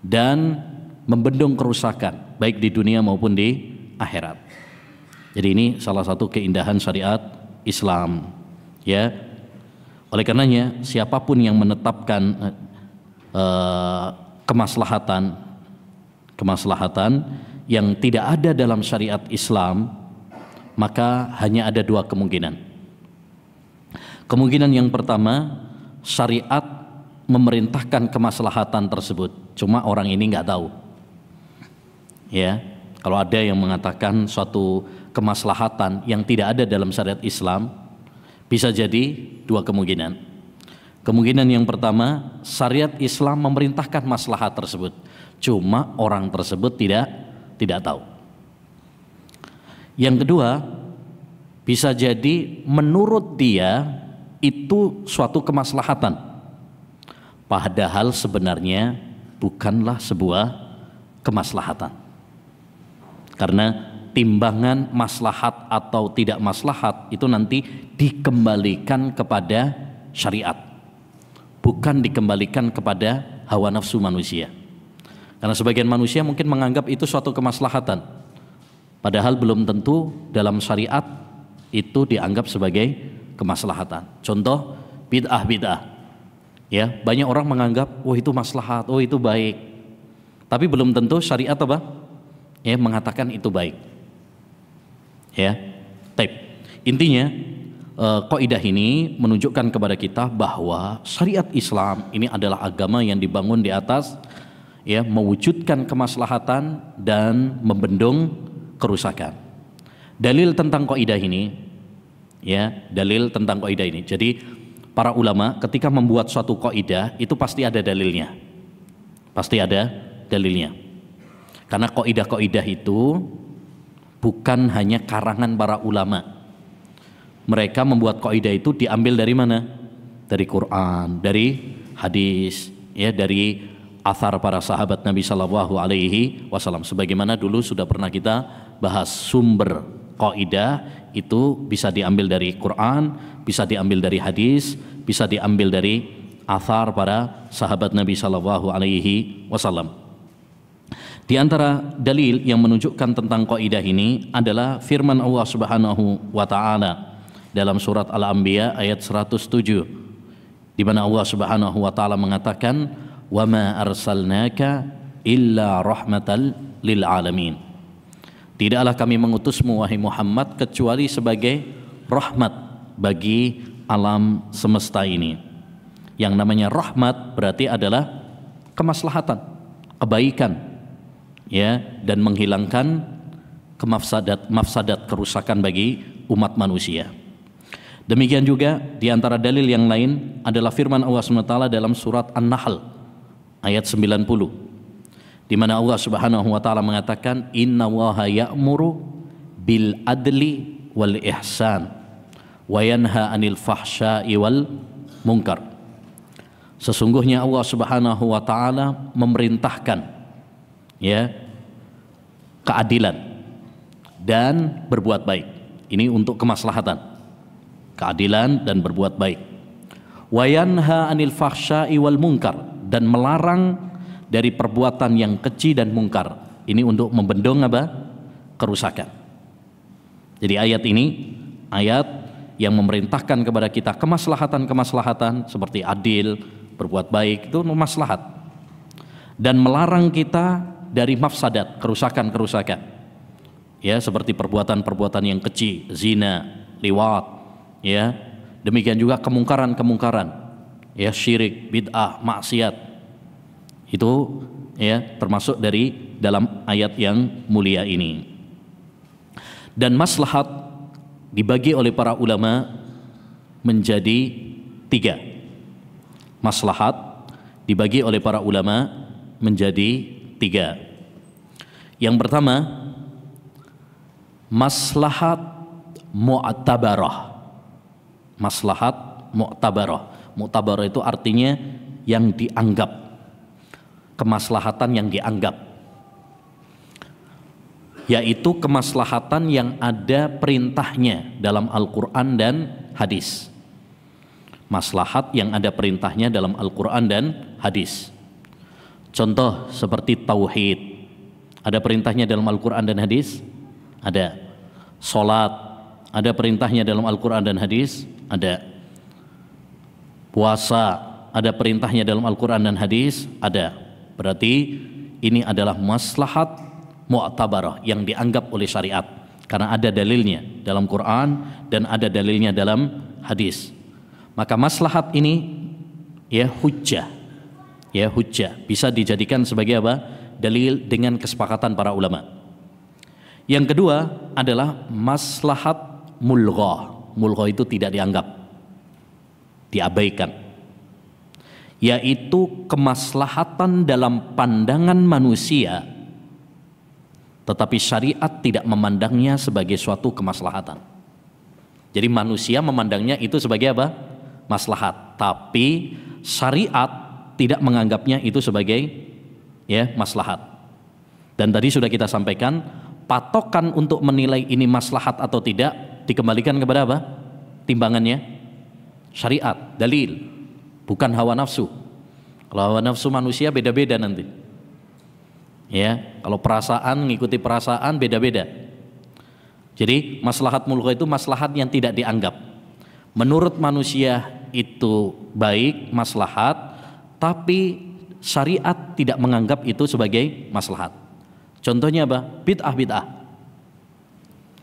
dan membendung kerusakan baik di dunia maupun di akhirat. Jadi ini salah satu keindahan syariat Islam. Ya, oleh karenanya siapapun yang menetapkan kemaslahatan yang tidak ada dalam syariat Islam, maka hanya ada dua kemungkinan. Kemungkinan yang pertama, syariat memerintahkan kemaslahatan tersebut, cuma orang ini nggak tahu. Ya, kalau ada yang mengatakan suatu kemaslahatan yang tidak ada dalam syariat Islam, bisa jadi dua kemungkinan. Kemungkinan yang pertama, syariat Islam memerintahkan maslahat tersebut, cuma orang tersebut tidak tahu. Yang kedua, bisa jadi menurut dia itu suatu kemaslahatan, padahal sebenarnya bukanlah sebuah kemaslahatan. Karena timbangan maslahat atau tidak maslahat itu nanti dikembalikan kepada syariat, bukan dikembalikan kepada hawa nafsu manusia. Karena sebagian manusia mungkin menganggap itu suatu kemaslahatan, padahal belum tentu dalam syariat itu dianggap sebagai kemaslahatan. Contoh bid'ah. Ya, banyak orang menganggap oh itu maslahat, oh itu baik. Tapi belum tentu syariat apa? Ya, mengatakan itu baik. Ya. Taib. Intinya kaidah ini menunjukkan kepada kita bahwa syariat Islam ini adalah agama yang dibangun di atas ya mewujudkan kemaslahatan dan membendung kerusakan. Dalil tentang kaidah ini ya, dalil tentang kaidah ini. Jadi para ulama ketika membuat suatu kaidah itu pasti ada dalilnya. Pasti ada dalilnya. Karena kaidah-kaidah itu bukan hanya karangan para ulama. Mereka membuat kaidah itu diambil dari mana? Dari Quran, dari hadis, ya, dari athar para sahabat Nabi Shallallahu Alaihi Wasallam. Sebagaimana dulu sudah pernah kita bahas, sumber kaidah itu bisa diambil dari Quran, bisa diambil dari hadis, bisa diambil dari athar para sahabat Nabi Shallallahu Alaihi Wasallam. Di antara dalil yang menunjukkan tentang kaidah ini adalah firman Allah Subhanahu wa taala dalam surat Al-Anbiya ayat 107, di mana Allah Subhanahu wa taala mengatakan, "Wa ma arsalnaka illa rahmatal lil alamin." Tidaklah kami mengutusmu wahai Muhammad kecuali sebagai rahmat bagi alam semesta ini. Yang namanya rahmat berarti adalah kemaslahatan, kebaikan, ya, dan menghilangkan mafsadat kerusakan bagi umat manusia. Demikian juga di antara dalil yang lain adalah firman Allah SWT dalam surat An-Nahl ayat 90, di mana Allah Subhanahu wa taala mengatakan, "Innallaha ya'muru bil adli wal ihsan wa yanha 'anil fahsya'i wal munkar." Sesungguhnya Allah Subhanahu wa taala memerintahkan ya keadilan dan berbuat baik. Ini untuk kemaslahatan, keadilan dan berbuat baik. Wa yanha 'anil fahsya'i wal munkar, dan melarang dari perbuatan yang keji dan mungkar. Ini untuk membendung apa? Kerusakan. Jadi ayat ini ayat yang memerintahkan kepada kita kemaslahatan-kemaslahatan seperti adil, berbuat baik, itu maslahat, dan melarang kita dari mafsadat, kerusakan-kerusakan, ya, seperti perbuatan-perbuatan yang keji, zina, liwat, ya, demikian juga kemungkaran-kemungkaran, ya, syirik, bid'ah, maksiat. Itu ya termasuk dari dalam ayat yang mulia ini. Dan maslahat dibagi oleh para ulama menjadi 3. Maslahat dibagi oleh para ulama menjadi 3. Yang pertama, maslahat mu'tabarah. Maslahat mu'tabarah. Mu'tabarah itu artinya yang dianggap, kemaslahatan yang dianggap, yaitu kemaslahatan yang ada perintahnya dalam Al-Quran dan hadis. Maslahat yang ada perintahnya dalam Al-Quran dan hadis. Contoh seperti tauhid, ada perintahnya dalam Al-Quran dan hadis? Ada. Salat, ada perintahnya dalam Al-Quran dan hadis? Ada. Puasa, Ada perintahnya dalam Al-Quran dan hadis? Ada. Berarti ini adalah maslahat mu'tabarah yang dianggap oleh syariat, karena ada dalilnya dalam Quran dan ada dalilnya dalam hadis. Maka maslahat ini ya hujjah, bisa dijadikan sebagai apa? Dalil dengan kesepakatan para ulama. Yang kedua adalah maslahat mulghah. Mulghah itu tidak dianggap, diabaikan, yaitu kemaslahatan dalam pandangan manusia, tetapi syariat tidak memandangnya sebagai suatu kemaslahatan. Jadi manusia memandangnya itu sebagai apa? Maslahat, tapi syariat tidak menganggapnya itu sebagai ya maslahat. Dan tadi sudah kita sampaikan, patokan untuk menilai ini maslahat atau tidak dikembalikan kepada apa? Timbangannya syariat, dalil, bukan hawa nafsu. Kalau hawa nafsu manusia beda-beda nanti. Ya, kalau perasaan ngikuti perasaan beda-beda. Jadi maslahat mulghah itu maslahat yang tidak dianggap. Menurut manusia itu baik, maslahat, tapi syariat tidak menganggap itu sebagai maslahat. Contohnya apa? Bid'ah-bid'ah.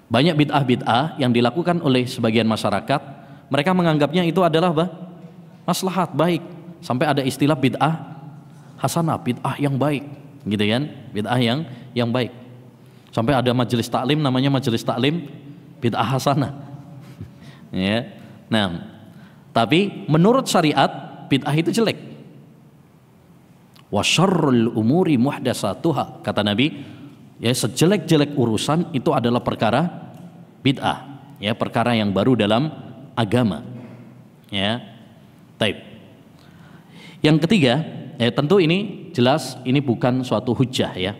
Banyak bid'ah-bid'ah yang dilakukan oleh sebagian masyarakat, mereka menganggapnya itu adalah apa? Maslahat, baik. Sampai ada istilah bid'ah hasanah, bid'ah yang baik, gitu kan? Bid'ah yang baik. Sampai ada majelis taklim namanya majelis taklim bid'ah hasanah. Ya. Nah, tapi menurut syariat bid'ah itu jelek. Wa syarrul umuri muhdatsatuha, kata Nabi, ya sejelek-jelek urusan itu adalah perkara bid'ah, ya perkara yang baru dalam agama. Ya. Taib. Yang ketiga, ya tentu ini jelas ini bukan suatu hujjah ya.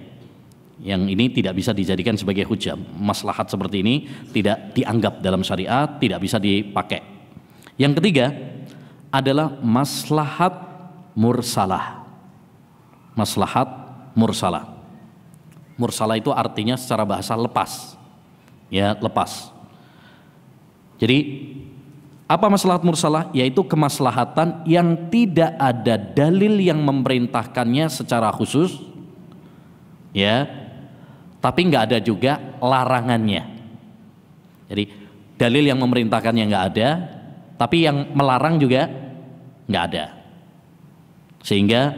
Yang ini tidak bisa dijadikan sebagai hujjah. Maslahat seperti ini tidak dianggap dalam syariat, tidak bisa dipakai. Yang ketiga adalah maslahat mursalah. Maslahat mursalah. Mursalah itu artinya secara bahasa lepas. Ya, lepas. Jadi apa maslahat mursalah? Yaitu kemaslahatan yang tidak ada dalil yang memerintahkannya secara khusus, ya, tapi nggak ada juga larangannya. Jadi dalil yang memerintahkannya nggak ada, tapi yang melarang juga nggak ada, sehingga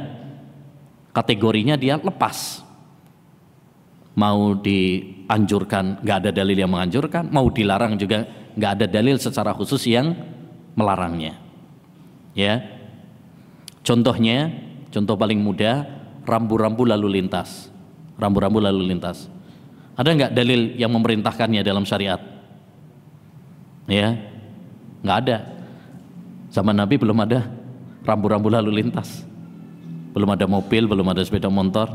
kategorinya dia lepas. Mau dianjurkan nggak ada dalil yang menganjurkan, mau dilarang juga nggak ada dalil secara khusus yang melarangnya. Ya, contohnya, contoh paling mudah, rambu-rambu lalu lintas. Rambu-rambu lalu lintas. Ada nggak dalil yang memerintahkannya dalam syariat? Ya, nggak ada. Zaman Nabi belum ada rambu-rambu lalu lintas, belum ada mobil, belum ada sepeda motor.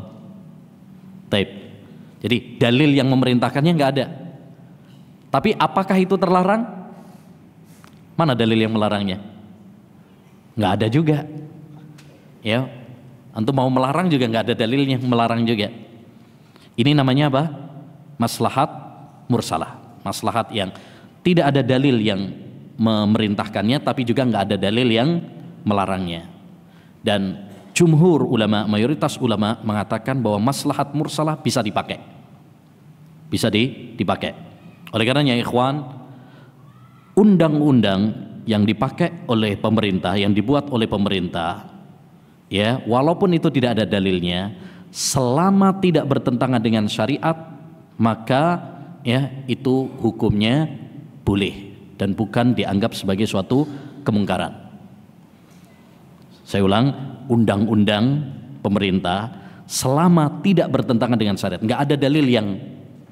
Taib. Jadi dalil yang memerintahkannya nggak ada. Tapi apakah itu terlarang? Mana dalil yang melarangnya? Nggak ada juga. Ya, antum mau melarang juga nggak ada dalilnya melarang juga. Ini namanya apa? Maslahat mursalah. Maslahat yang tidak ada dalil yang memerintahkannya, tapi juga nggak ada dalil yang melarangnya. Dan jumhur ulama, mayoritas ulama mengatakan bahwa maslahat mursalah bisa dipakai. Bisa dipakai. Oleh karenanya ikhwan, undang-undang yang dipakai oleh pemerintah, yang dibuat oleh pemerintah, ya, walaupun itu tidak ada dalilnya, selama tidak bertentangan dengan syariat, maka ya itu hukumnya boleh dan bukan dianggap sebagai suatu kemungkaran. Saya ulang, undang-undang pemerintah selama tidak bertentangan dengan syariat, nggak ada dalil yang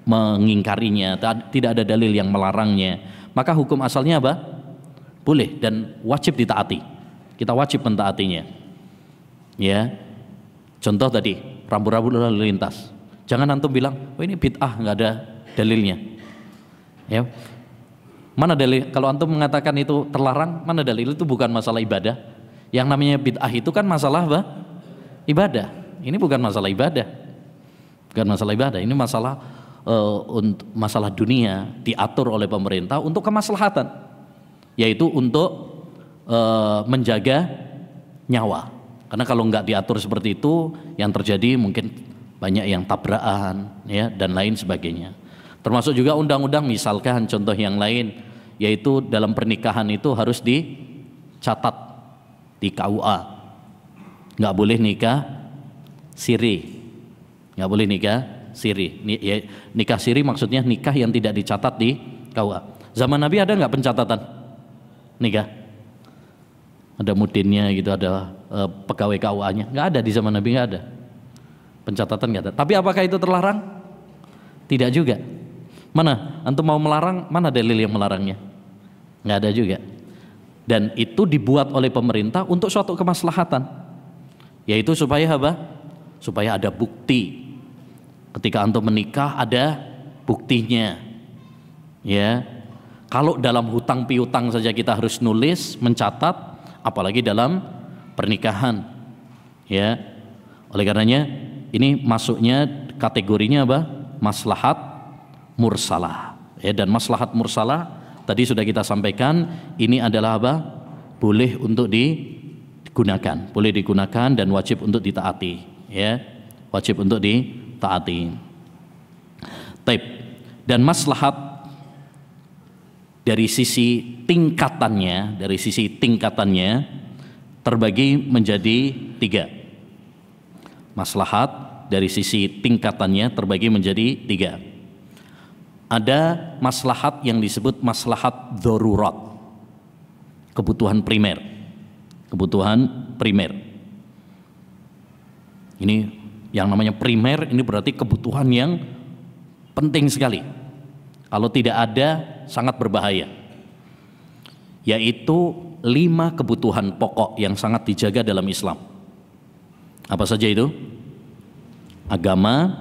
mengingkarinya, tidak ada dalil yang melarangnya, maka hukum asalnya apa? Boleh dan wajib ditaati. Kita wajib mentaatinya. Ya, contoh tadi rambu-rambu lalu lintas. Jangan antum bilang, oh ini bid'ah, nggak ada dalilnya. Ya, mana dalil? Kalau antum mengatakan itu terlarang, mana dalil? Itu bukan masalah ibadah. Yang namanya bid'ah itu kan masalah apa? Ibadah. Ini bukan masalah ibadah. Bukan masalah ibadah. Ini masalah untuk masalah dunia diatur oleh pemerintah untuk kemaslahatan, yaitu untuk menjaga nyawa. Karena kalau nggak diatur seperti itu, yang terjadi mungkin banyak yang tabrakan, ya, dan lain sebagainya. Termasuk juga undang-undang, misalkan contoh yang lain, yaitu dalam pernikahan itu harus dicatat di KUA. Nggak boleh nikah siri, nggak boleh nikah siri. Nikah siri maksudnya nikah yang tidak dicatat di KUA. Zaman Nabi ada nggak pencatatan nikah? Ada mudinnya gitu, ada pegawai KUA-nya. Nggak ada di zaman Nabi, nggak ada. Pencatatan nggak ada. Tapi apakah itu terlarang? Tidak juga. Mana? Antum mau melarang? Mana dalil yang melarangnya? Nggak ada juga. Dan itu dibuat oleh pemerintah untuk suatu kemaslahatan, yaitu supaya apa? Supaya ada bukti. Ketika antum menikah ada buktinya. Ya. Kalau dalam hutang piutang saja kita harus nulis, mencatat, apalagi dalam pernikahan. Ya. Oleh karenanya ini masuknya kategorinya apa? Maslahat mursalah. Ya, dan maslahat mursalah tadi sudah kita sampaikan, ini adalah apa? Boleh untuk digunakan, boleh digunakan dan wajib untuk ditaati, ya. Wajib untuk ditaati. Taib. Dan maslahat dari sisi tingkatannya, terbagi menjadi 3. Maslahat dari sisi tingkatannya terbagi menjadi 3. Ada maslahat yang disebut maslahat darurat, kebutuhan primer. Kebutuhan primer. Ini yang namanya primer, ini berarti kebutuhan yang penting sekali. Kalau tidak ada sangat berbahaya. Yaitu 5 kebutuhan pokok yang sangat dijaga dalam Islam. Apa saja itu? Agama,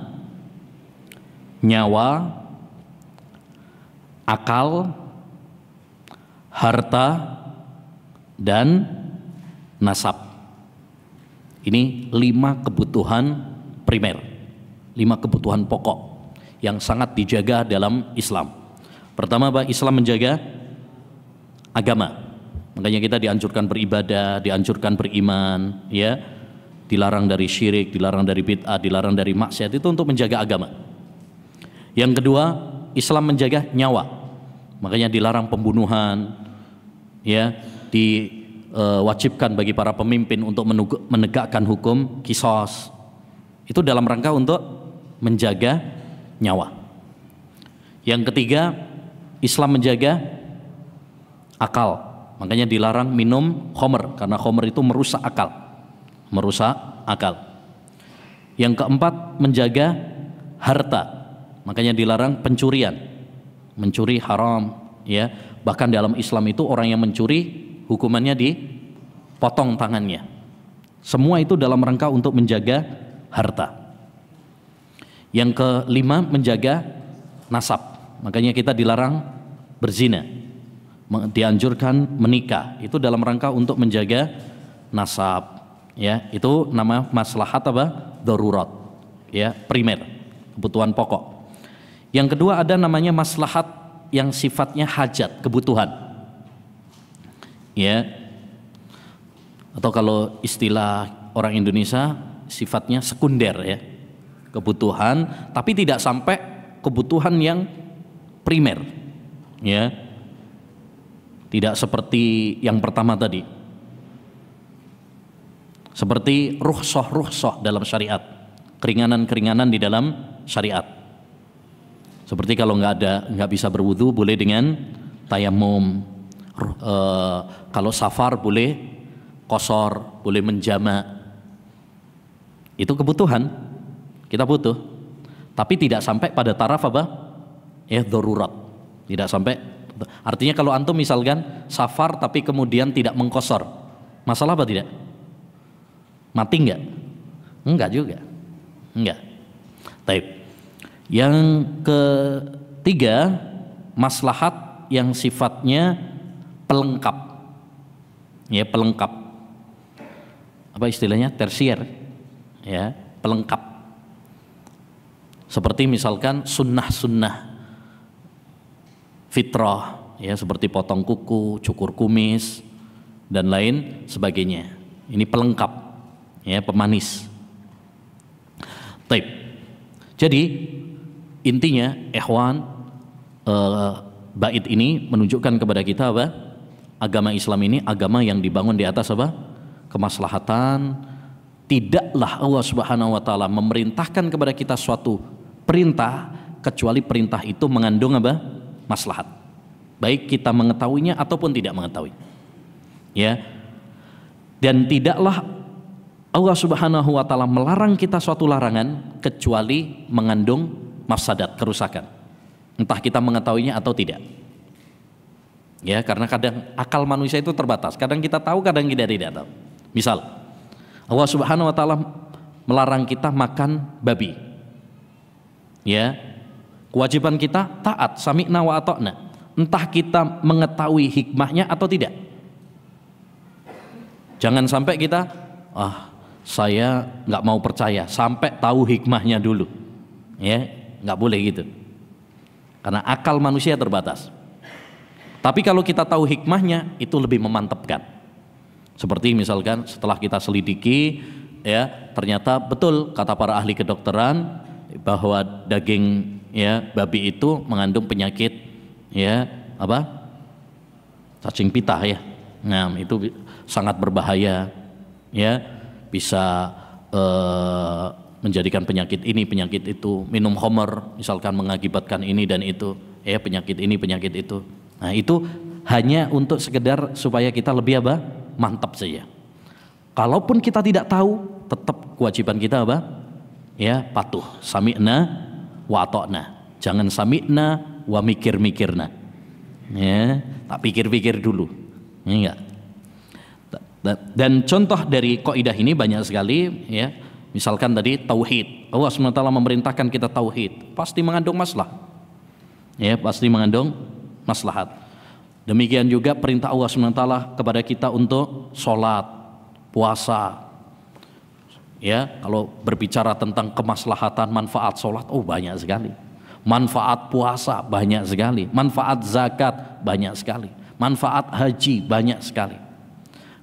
nyawa, akal, harta, dan nasab. Ini 5 kebutuhan primer, 5 kebutuhan pokok yang sangat dijaga dalam Islam. Pertama, Islam menjaga agama. Makanya kita dianjurkan beribadah, dianjurkan beriman, ya. Dilarang dari syirik, dilarang dari bid'ah, dilarang dari maksiat, itu untuk menjaga agama. Yang kedua, Islam menjaga nyawa. Makanya dilarang pembunuhan, ya, diwajibkan bagi para pemimpin untuk menegakkan hukum qisas. Itu dalam rangka untuk menjaga nyawa. Yang ketiga, Islam menjaga akal. Makanya dilarang minum khamr, karena khamr itu merusak akal. Yang keempat, menjaga harta. Makanya dilarang pencurian. Mencuri haram, ya. Bahkan dalam Islam itu orang yang mencuri hukumannya dipotong tangannya. Semua itu dalam rangka untuk menjaga harta. Yang kelima, menjaga nasab. Makanya kita dilarang berzina. Dianjurkan menikah. Itu dalam rangka untuk menjaga nasab. Ya, itu nama maslahat apa? Darurat. Ya, primer, kebutuhan pokok. Yang kedua ada namanya maslahat yang sifatnya hajat, kebutuhan. Ya. Atau kalau istilah orang Indonesia sifatnya sekunder, ya. Kebutuhan, tapi tidak sampai kebutuhan yang primer. Ya. Tidak seperti yang pertama tadi. Seperti rukhsah dalam syariat, keringanan-keringanan di dalam syariat. Seperti kalau nggak bisa berwudu boleh dengan tayamum. Kalau safar boleh qasar, boleh menjama. Itu kebutuhan, kita butuh. Tapi tidak sampai pada taraf apa? Ya, darurat. Tidak sampai. Artinya kalau antum misalkan safar tapi kemudian tidak mengqasar, masalah apa tidak? Mati enggak? Enggak juga. Enggak. Taib. Yang ketiga, maslahat yang sifatnya pelengkap. Ya, pelengkap. Apa istilahnya? Tersier. Ya, pelengkap. Seperti misalkan sunnah-sunnah fitrah, ya, seperti potong kuku, cukur kumis, dan lain sebagainya. Ini pelengkap, ya, pemanis. Taib. Jadi intinya, ikhwan, bait ini menunjukkan kepada kita apa? Agama Islam ini agama yang dibangun di atas apa? Kemaslahatan. Tidaklah Allah Subhanahu wa taala memerintahkan kepada kita suatu perintah kecuali perintah itu mengandung apa? Maslahat. Baik kita mengetahuinya ataupun tidak mengetahui. Ya. Dan tidaklah Allah Subhanahu wa taala melarang kita suatu larangan kecuali mengandung mafsadat, kerusakan. Entah kita mengetahuinya atau tidak. Ya, karena kadang akal manusia itu terbatas. Kadang kita tahu, kadang kita tidak tahu. Misal, Allah Subhanahu wa taala melarang kita makan babi. Ya. Kewajiban kita taat, sami'na wa ata'na. Entah kita mengetahui hikmahnya atau tidak. Jangan sampai kita, saya nggak mau percaya sampai tahu hikmahnya dulu. Ya, nggak boleh gitu. Karena akal manusia terbatas. Tapi kalau kita tahu hikmahnya, itu lebih memantapkan. Seperti misalkan setelah kita selidiki, ya, ternyata betul kata para ahli kedokteran bahwa daging, ya, babi itu mengandung penyakit, ya, apa? Cacing pita, ya. Nah, itu sangat berbahaya, ya, bisa menjadikan penyakit ini, penyakit itu. Minum khamar misalkan mengakibatkan ini dan itu, ya, penyakit ini, penyakit itu. Nah, itu hanya untuk sekedar supaya kita lebih apa? Mantap saja. Kalaupun kita tidak tahu, tetap kewajiban kita apa? Ya, patuh, sami'na wa ata'na. Jangan sami'na wa mikir-mikirna. Ya, tak pikir-pikir dulu. Enggak. Dan contoh dari kaidah ini banyak sekali, ya. Misalkan tadi tauhid. Allah SWT memerintahkan kita tauhid, pasti mengandung maslahat. Ya, pasti mengandung maslahat. Demikian juga perintah Allah SWT kepada kita untuk sholat, puasa. Ya, kalau berbicara tentang kemaslahatan, manfaat sholat, banyak sekali. Manfaat puasa banyak sekali. Manfaat zakat banyak sekali. Manfaat haji banyak sekali.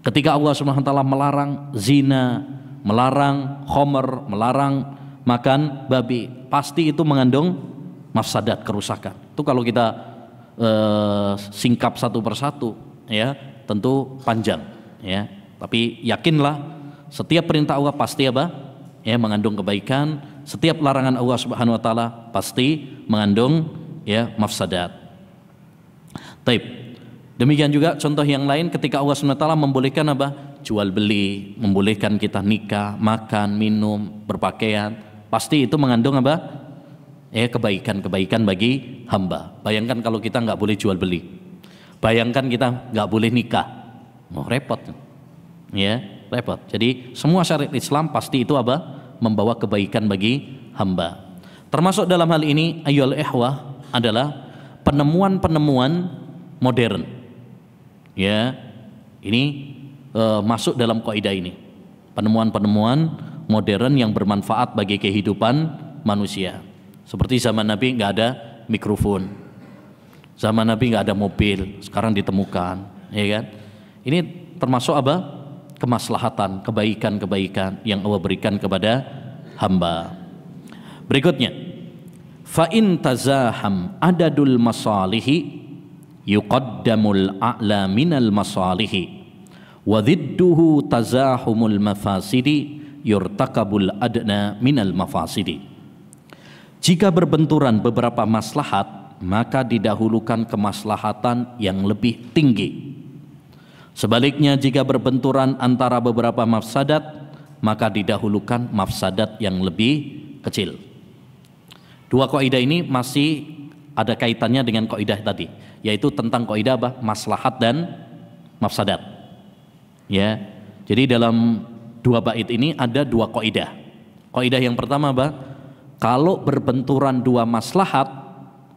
Ketika Allah SWT melarang zina, melarang khamr, melarang makan babi, pasti itu mengandung mafsadat, kerusakan. Itu kalau kita singkap satu persatu, ya, tentu panjang, ya. Tapi yakinlah setiap perintah Allah pasti apa? Ya, mengandung kebaikan. Setiap larangan Allah Subhanahu wa taala pasti mengandung, ya, mafsadat. Taib. Demikian juga contoh yang lain ketika Allah SWT membolehkan apa? Jual beli, membolehkan kita nikah, makan, minum, berpakaian, pasti itu mengandung apa? Ya, kebaikan-kebaikan bagi hamba. Bayangkan kalau kita nggak boleh jual beli, bayangkan kita nggak boleh nikah, repot, ya, repot. Jadi semua syariat Islam pasti itu apa? Membawa kebaikan bagi hamba. Termasuk dalam hal ini ayyuhal ikhwah adalah penemuan-penemuan modern. Ya, ini masuk dalam kaidah ini. Penemuan-penemuan modern yang bermanfaat bagi kehidupan manusia. Seperti zaman Nabi nggak ada mikrofon, zaman Nabi nggak ada mobil, sekarang ditemukan, ya kan? Ini termasuk apa? Kemaslahatan, kebaikan-kebaikan yang Allah berikan kepada hamba. Berikutnya, fa in tazaham adadul masalihi yuqaddamul a'la minal masalihi wa dhidduhu tazahumul mafasidi yurtakabul adna minal mafasidi. Jika berbenturan beberapa maslahat, maka didahulukan kemaslahatan yang lebih tinggi. Sebaliknya jika berbenturan antara beberapa mafsadat, maka didahulukan mafsadat yang lebih kecil. Dua kaidah ini masih ada kaitannya dengan kaidah tadi, yaitu tentang kaidah apa? Maslahat dan mafsadat. Ya. Jadi dalam dua bait ini ada dua kaidah. Kaidah yang pertama apa? Kalau berbenturan dua maslahat,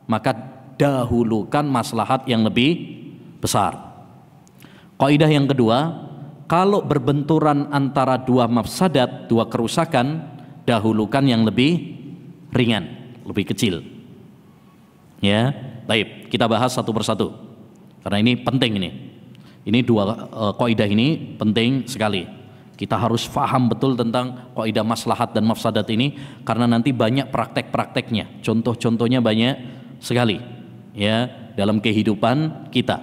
maka dahulukan maslahat yang lebih besar. Kaidah yang kedua, kalau berbenturan antara dua mafsadat, dua kerusakan, dahulukan yang lebih ringan, lebih kecil. Ya, baik, kita bahas satu persatu karena ini penting ini. Ini dua kaidah ini penting sekali. Kita harus faham betul tentang kaidah maslahat dan mafsadat ini, karena nanti banyak praktek-prakteknya, contoh-contohnya banyak sekali ya dalam kehidupan kita.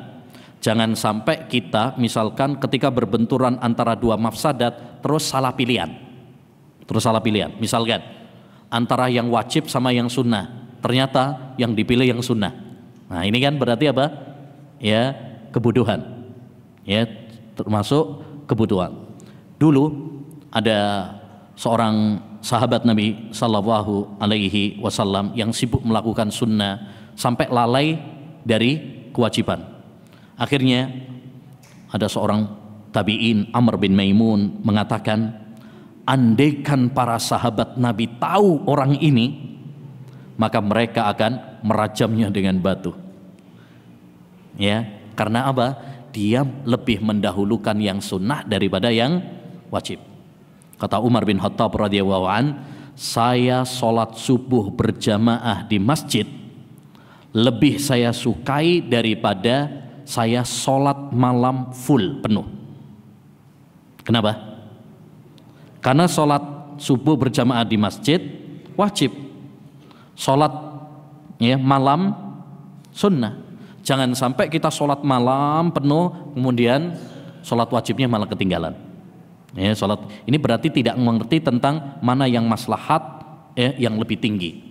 Jangan sampai kita misalkan ketika berbenturan antara dua mafsadat terus salah pilihan. Misalkan antara yang wajib sama yang sunnah, ternyata yang dipilih yang sunnah. Nah ini kan berarti apa? Ya kebodohan. Ya termasuk kebodohan. Dulu ada seorang sahabat Nabi Sallallahu Alaihi Wasallam yang sibuk melakukan sunnah sampai lalai dari kewajiban. Akhirnya ada seorang tabi'in, Amr bin Maimun, mengatakan, andaikan para sahabat Nabi tahu orang ini, maka mereka akan merajamnya dengan batu. Ya, karena apa? Dia lebih mendahulukan yang sunnah daripada yang wajib. Kata Umar bin Khattab radhiyallahu an, saya sholat subuh berjamaah di masjid lebih saya sukai daripada saya sholat malam full penuh. Kenapa? Karena sholat subuh berjamaah di masjid wajib, sholat ya malam sunnah. Jangan sampai kita sholat malam penuh kemudian sholat wajibnya malah ketinggalan. Ya, sholat ini berarti tidak mengerti tentang mana yang maslahat yang lebih tinggi,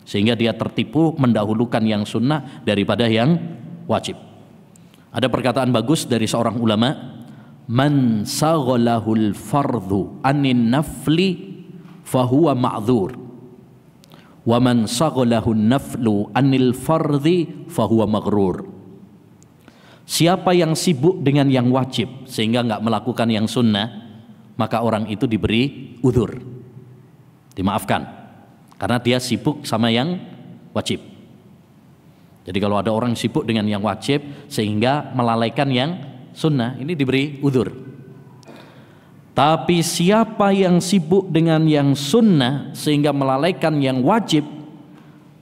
sehingga dia tertipu mendahulukan yang sunnah daripada yang wajib. Ada perkataan bagus dari seorang ulama, man saghalahul fardhu anin nafli fahuwa ma'dzur wa man saghalahun naflu anil fardhi fahuwa maghrur. Siapa yang sibuk dengan yang wajib sehingga enggak melakukan yang sunnah, maka orang itu diberi udzur, dimaafkan, karena dia sibuk sama yang wajib. Jadi kalau ada orang sibuk dengan yang wajib sehingga melalaikan yang sunnah, ini diberi udzur. Tapi siapa yang sibuk dengan yang sunnah sehingga melalaikan yang wajib,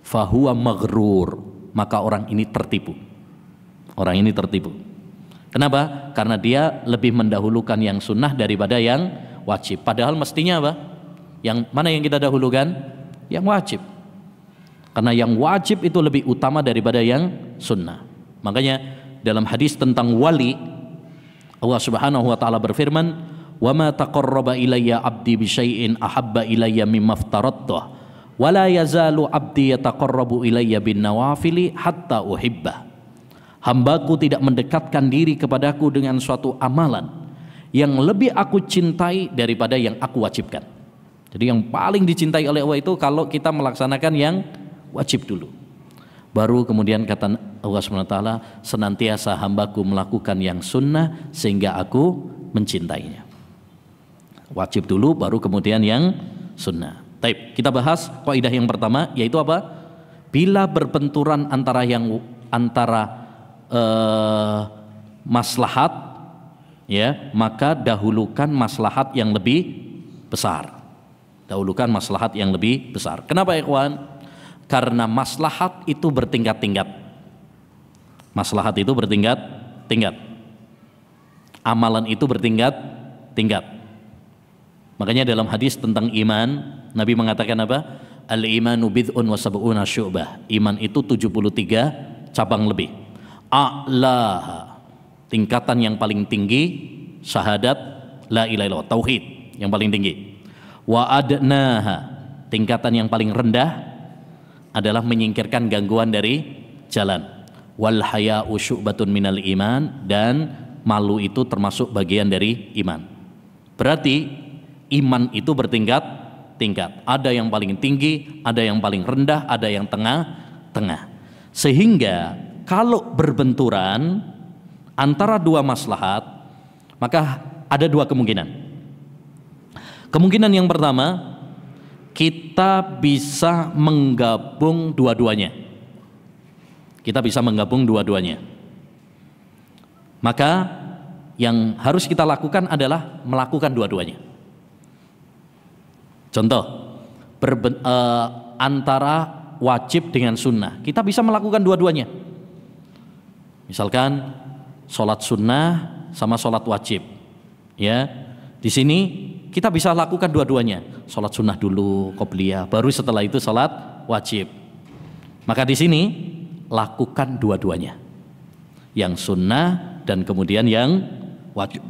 fahuwa maghrur, maka orang ini tertipu. Orang ini tertipu. Kenapa? Karena dia lebih mendahulukan yang sunnah daripada yang wajib. Padahal mestinya apa? Yang mana yang kita dahulukan? Yang wajib. Karena yang wajib itu lebih utama daripada yang sunnah. Makanya dalam hadis tentang wali, Allah Subhanahu wa taala berfirman, "Wa ma taqarraba ilayya 'abdi bi syai'in ahabba ilayya mimma aftaradtuh, wa la yazalu 'abdi yataqarrabu ilayya bin nawafili hatta uhibbah." Hambaku tidak mendekatkan diri kepadaku dengan suatu amalan yang lebih aku cintai daripada yang aku wajibkan. Jadi yang paling dicintai oleh Allah itu kalau kita melaksanakan yang wajib dulu. Baru kemudian kata Allah SWT, senantiasa hambaku melakukan yang sunnah sehingga aku mencintainya. Wajib dulu baru kemudian yang sunnah. Baik, kita bahas kaidah yang pertama, yaitu apa? Bila berbenturan antara maslahat, ya, maka dahulukan maslahat yang lebih besar. Dahulukan maslahat yang lebih besar. Kenapa ikhwan? Karena maslahat itu bertingkat-tingkat. Maslahat itu bertingkat-tingkat. Amalan itu bertingkat-tingkat. Makanya dalam hadis tentang iman, Nabi mengatakan apa? Al-imanu bid'un wa sab'una syu'bah. Iman itu 73 cabang lebih. A'laha, tingkatan yang paling tinggi syahadat la ilaha illallah, tauhid yang paling tinggi. Wa adnaha, tingkatan yang paling rendah adalah menyingkirkan gangguan dari jalan. Wal haya'u syu'batun minal iman, dan malu itu termasuk bagian dari iman. Berarti iman itu bertingkat-tingkat. Ada yang paling tinggi, ada yang paling rendah, ada yang tengah-tengah. Sehingga kalau berbenturan antara dua maslahat, maka ada dua kemungkinan. Kemungkinan yang pertama, kita bisa menggabung dua-duanya. Kita bisa menggabung dua-duanya. Maka yang harus kita lakukan adalah melakukan dua-duanya. Contoh, antara wajib dengan sunnah, kita bisa melakukan dua-duanya. Misalkan sholat sunnah sama sholat wajib, ya. Di sini kita bisa lakukan dua-duanya. Sholat sunnah dulu, qobliyah, baru setelah itu sholat wajib. Maka di sini lakukan dua-duanya. Yang sunnah dan kemudian yang wajib.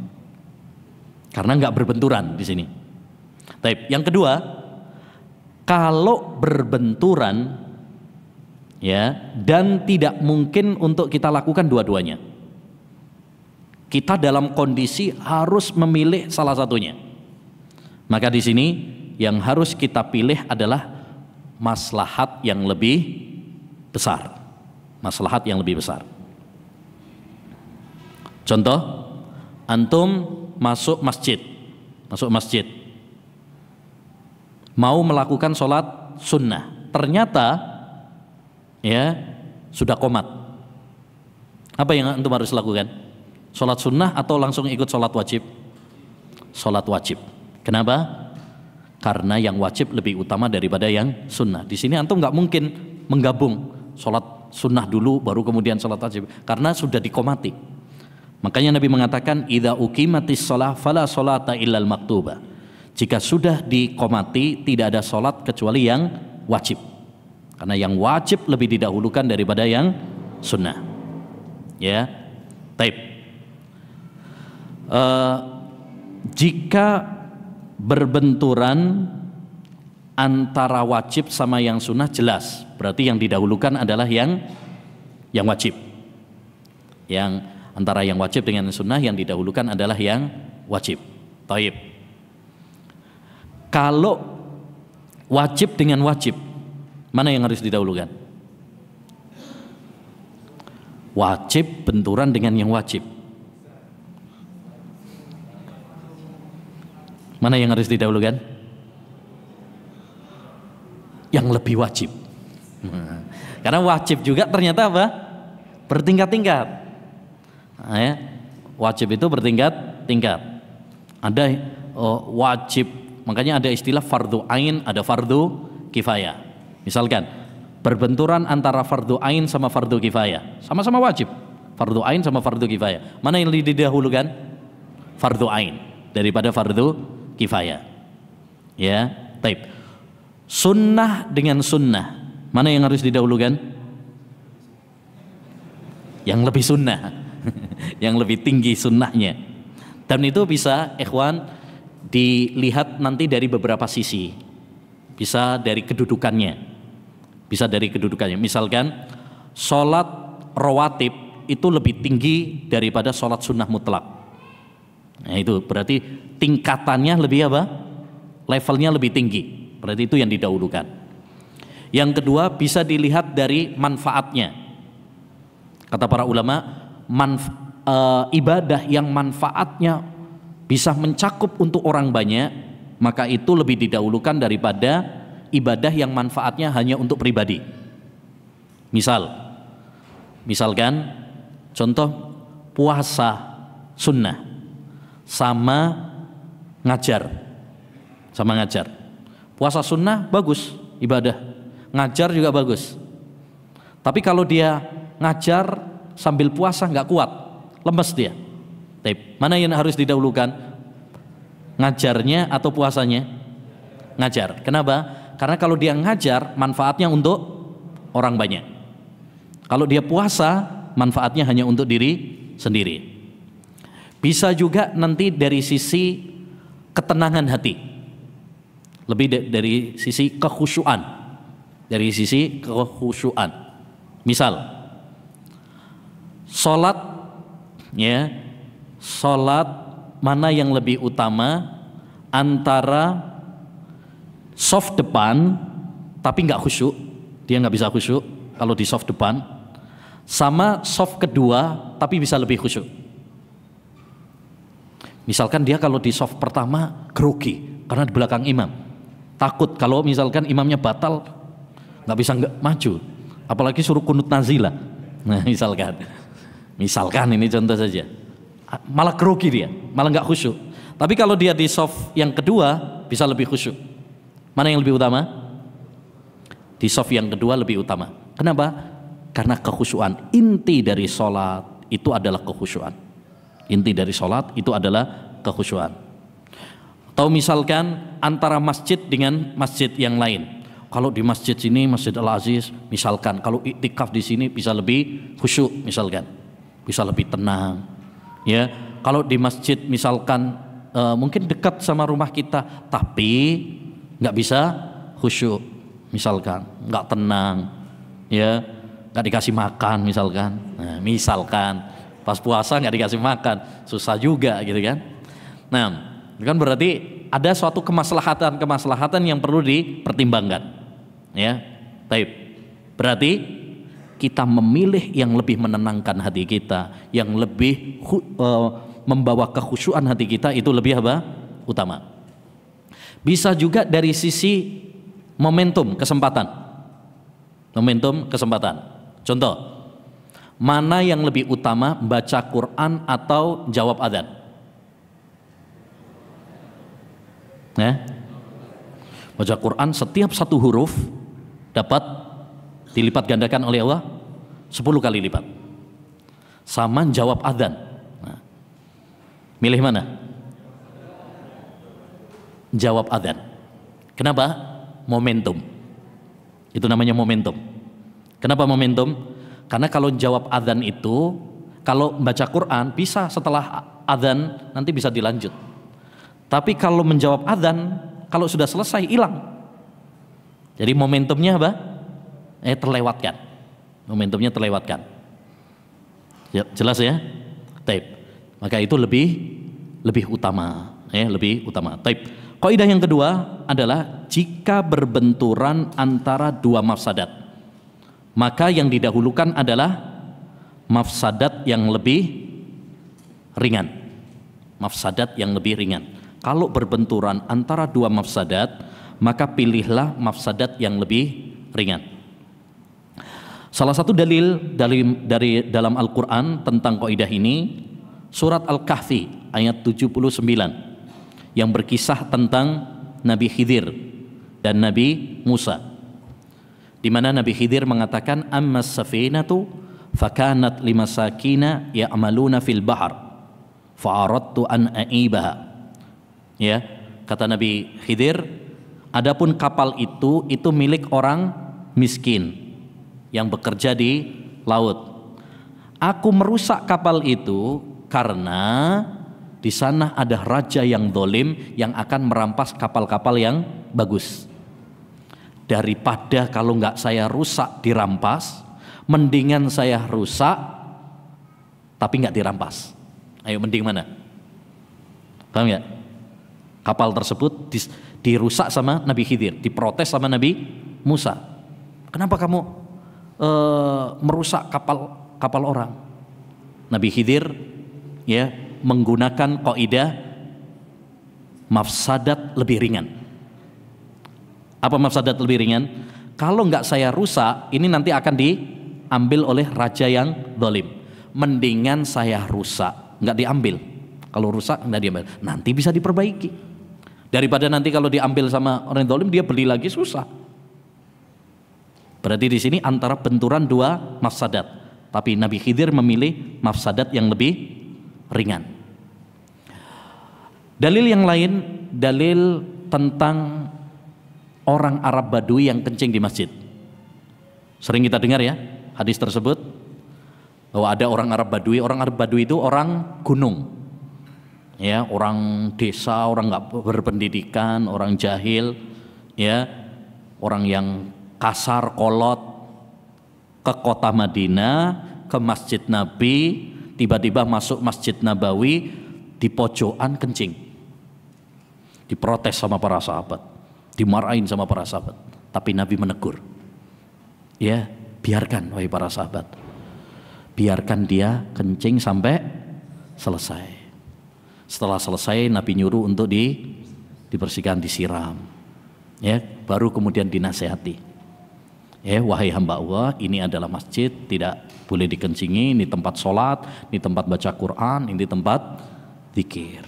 Karena nggak berbenturan di sini. Baik, yang kedua, kalau berbenturan ya dan tidak mungkin untuk kita lakukan dua-duanya. Kita dalam kondisi harus memilih salah satunya. Maka di sini yang harus kita pilih adalah maslahat yang lebih besar. Maslahat yang lebih besar. Contoh, antum masuk masjid. Mau melakukan sholat sunnah. Ternyata ya sudah qomat. Apa yang antum harus lakukan? Sholat sunnah atau langsung ikut sholat wajib? Sholat wajib. Kenapa? Karena yang wajib lebih utama daripada yang sunnah. Di sini antum nggak mungkin menggabung sholat sunnah dulu baru kemudian sholat wajib, karena sudah dikomati. Makanya Nabi mengatakan, idza uqimatis shalah fala sholata illal maktubah. Jika sudah dikomati tidak ada sholat kecuali yang wajib. Karena yang wajib lebih didahulukan daripada yang sunnah. Ya, taib. Jika berbenturan antara wajib sama yang sunnah, jelas berarti yang didahulukan adalah yang wajib. Yang antara yang wajib dengan sunnah, yang didahulukan adalah yang wajib. Taib. Kalau wajib dengan wajib, mana yang harus didahulukan? Wajib benturan dengan yang wajib. Mana yang harus didahulukan? Yang lebih wajib. Karena wajib juga ternyata apa? Bertingkat-tingkat. Nah, ya. Wajib itu bertingkat-tingkat. Ada wajib, makanya ada istilah fardu ain, ada fardu kifayah. Misalkan berbenturan antara fardu ain sama fardu kifayah, sama-sama wajib. Fardu ain sama fardu kifayah, mana yang didahulukan? Fardu ain daripada fardu kifayah. Ya, taib. Sunnah dengan sunnah, mana yang harus didahulukan? Yang lebih sunnah, yang lebih tinggi sunnahnya. Dan itu bisa, ikhwan, dilihat nanti dari beberapa sisi. Bisa dari kedudukannya. Misalkan sholat rawatib itu lebih tinggi daripada sholat sunnah mutlak. Nah itu berarti tingkatannya lebih apa? Levelnya lebih tinggi. Berarti itu yang didahulukan. Yang kedua, bisa dilihat dari manfaatnya. Kata para ulama, ibadah yang manfaatnya bisa mencakup untuk orang banyak, maka itu lebih didahulukan daripada ibadah yang manfaatnya hanya untuk pribadi. Misalkan contoh puasa sunnah sama ngajar. Puasa sunnah bagus ibadah, ngajar juga bagus. Tapi kalau dia ngajar sambil puasa nggak kuat, lemes dia. Mana yang harus didahulukan? Ngajarnya atau puasanya? Ngajar. Kenapa? Karena kalau dia ngajar manfaatnya untuk orang banyak. Kalau dia puasa manfaatnya hanya untuk diri sendiri. Bisa juga nanti dari sisi ketenangan hati, lebih dari sisi kekhusyuan. Misal sholat mana yang lebih utama antara soft depan tapi nggak khusyuk, dia nggak bisa khusyuk kalau di soft depan, sama soft kedua tapi bisa lebih khusyuk. Misalkan dia kalau di soft pertama grogi karena di belakang imam, takut kalau misalkan imamnya batal nggak bisa maju, apalagi suruh kunut nazilah. Nah misalkan ini contoh saja, malah grogi dia, malah nggak khusyuk. Tapi kalau dia di soft yang kedua bisa lebih khusyuk. Mana yang lebih utama? Di soft yang kedua lebih utama. Kenapa? Karena kekhusyuan. Inti dari sholat itu adalah kekhusyuan. Inti dari sholat itu adalah kekhusyuan. Atau misalkan antara masjid dengan masjid yang lain. Kalau di masjid sini, Masjid Al-Aziz, misalkan kalau iktikaf di sini bisa lebih khusyuk, misalkan, bisa lebih tenang. Ya, kalau di masjid misalkan mungkin dekat sama rumah kita, tapi nggak bisa khusyuk, misalkan, nggak tenang, ya, nggak dikasih makan, misalkan. Nah, misalkan pas puasa nggak dikasih makan, susah juga, gitu kan? Nah, itu kan berarti ada suatu kemaslahatan yang perlu dipertimbangkan. Ya, baik. Berarti kita memilih yang lebih menenangkan hati kita, yang lebih membawa kekhusyuan hati kita, itu lebih apa? Utama. Bisa juga dari sisi momentum, kesempatan. Momentum, kesempatan. Contoh, mana yang lebih utama, baca Quran atau jawab adzan? Baca Quran setiap satu huruf dapat dilipat gandakan oleh Allah 10 kali lipat. Sama jawab adzan. Nah, milih mana? Jawab adzan. Kenapa? Momentum. Itu namanya momentum. Kenapa momentum? Karena kalau jawab adzan itu, kalau baca Quran bisa setelah adzan nanti bisa dilanjut. Tapi kalau menjawab adzan, kalau sudah selesai hilang. Jadi momentumnya apa? Terlewatkan. Momentumnya terlewatkan. Ya, jelas ya? Taib. Maka itu lebih utama, lebih utama. Taib. Kaidah yang kedua adalah jika berbenturan antara dua mafsadat, maka yang didahulukan adalah mafsadat yang lebih ringan. Mafsadat yang lebih ringan. Kalau berbenturan antara dua mafsadat, maka pilihlah mafsadat yang lebih ringan. Salah satu dalil dari dalam Al-Quran tentang kaidah ini, surat Al-Kahfi ayat 79 yang berkisah tentang Nabi Khidir dan Nabi Musa, di mana Nabi Khidir mengatakan, ammas safinatu fakanat limasakina ya'maluna fil bahr fa'aradtu an a'ibaha. Ya, kata Nabi Khidir, adapun kapal itu milik orang miskin yang bekerja di laut. Aku merusak kapal itu karena di sana ada raja yang zalim yang akan merampas kapal-kapal yang bagus. Daripada kalau nggak saya rusak dirampas, mendingan saya rusak tapi nggak dirampas. Ayo, mending mana? Paham ya? Kapal tersebut dirusak sama Nabi Khidir, diprotes sama Nabi Musa. Kenapa kamu merusak kapal orang? Nabi Khidir ya menggunakan kaidah mafsadat lebih ringan. Apa mafsadat lebih ringan? Kalau nggak saya rusak, ini nanti akan diambil oleh raja yang zalim. Mendingan saya rusak, nggak diambil. Kalau rusak nggak diambil, nanti bisa diperbaiki. Daripada nanti kalau diambil sama orang zalim dia beli lagi, susah. Berarti di sini antara benturan dua mafsadat, tapi Nabi Khidir memilih mafsadat yang lebih ringan. Dalil yang lain, dalil tentang orang Arab Badui yang kencing di masjid. Sering kita dengar ya hadis tersebut, bahwa ada orang Arab Badui. Orang Arab Badui itu orang gunung. Ya, orang desa, orang nggak berpendidikan, orang jahil, ya, orang yang kasar, kolot, ke kota Madinah, ke Masjid Nabi, tiba-tiba masuk Masjid Nabawi, di pojokan kencing, diprotes sama para sahabat, dimarahin sama para sahabat, tapi Nabi menegur, ya, biarkan wahai para sahabat, biarkan dia kencing sampai selesai. Setelah selesai Nabi nyuruh untuk dibersihkan, disiram, ya, baru kemudian dinasehati, ya, wahai hamba Allah, ini adalah masjid, tidak boleh dikencingi, ini tempat sholat, ini tempat baca Quran, ini tempat zikir.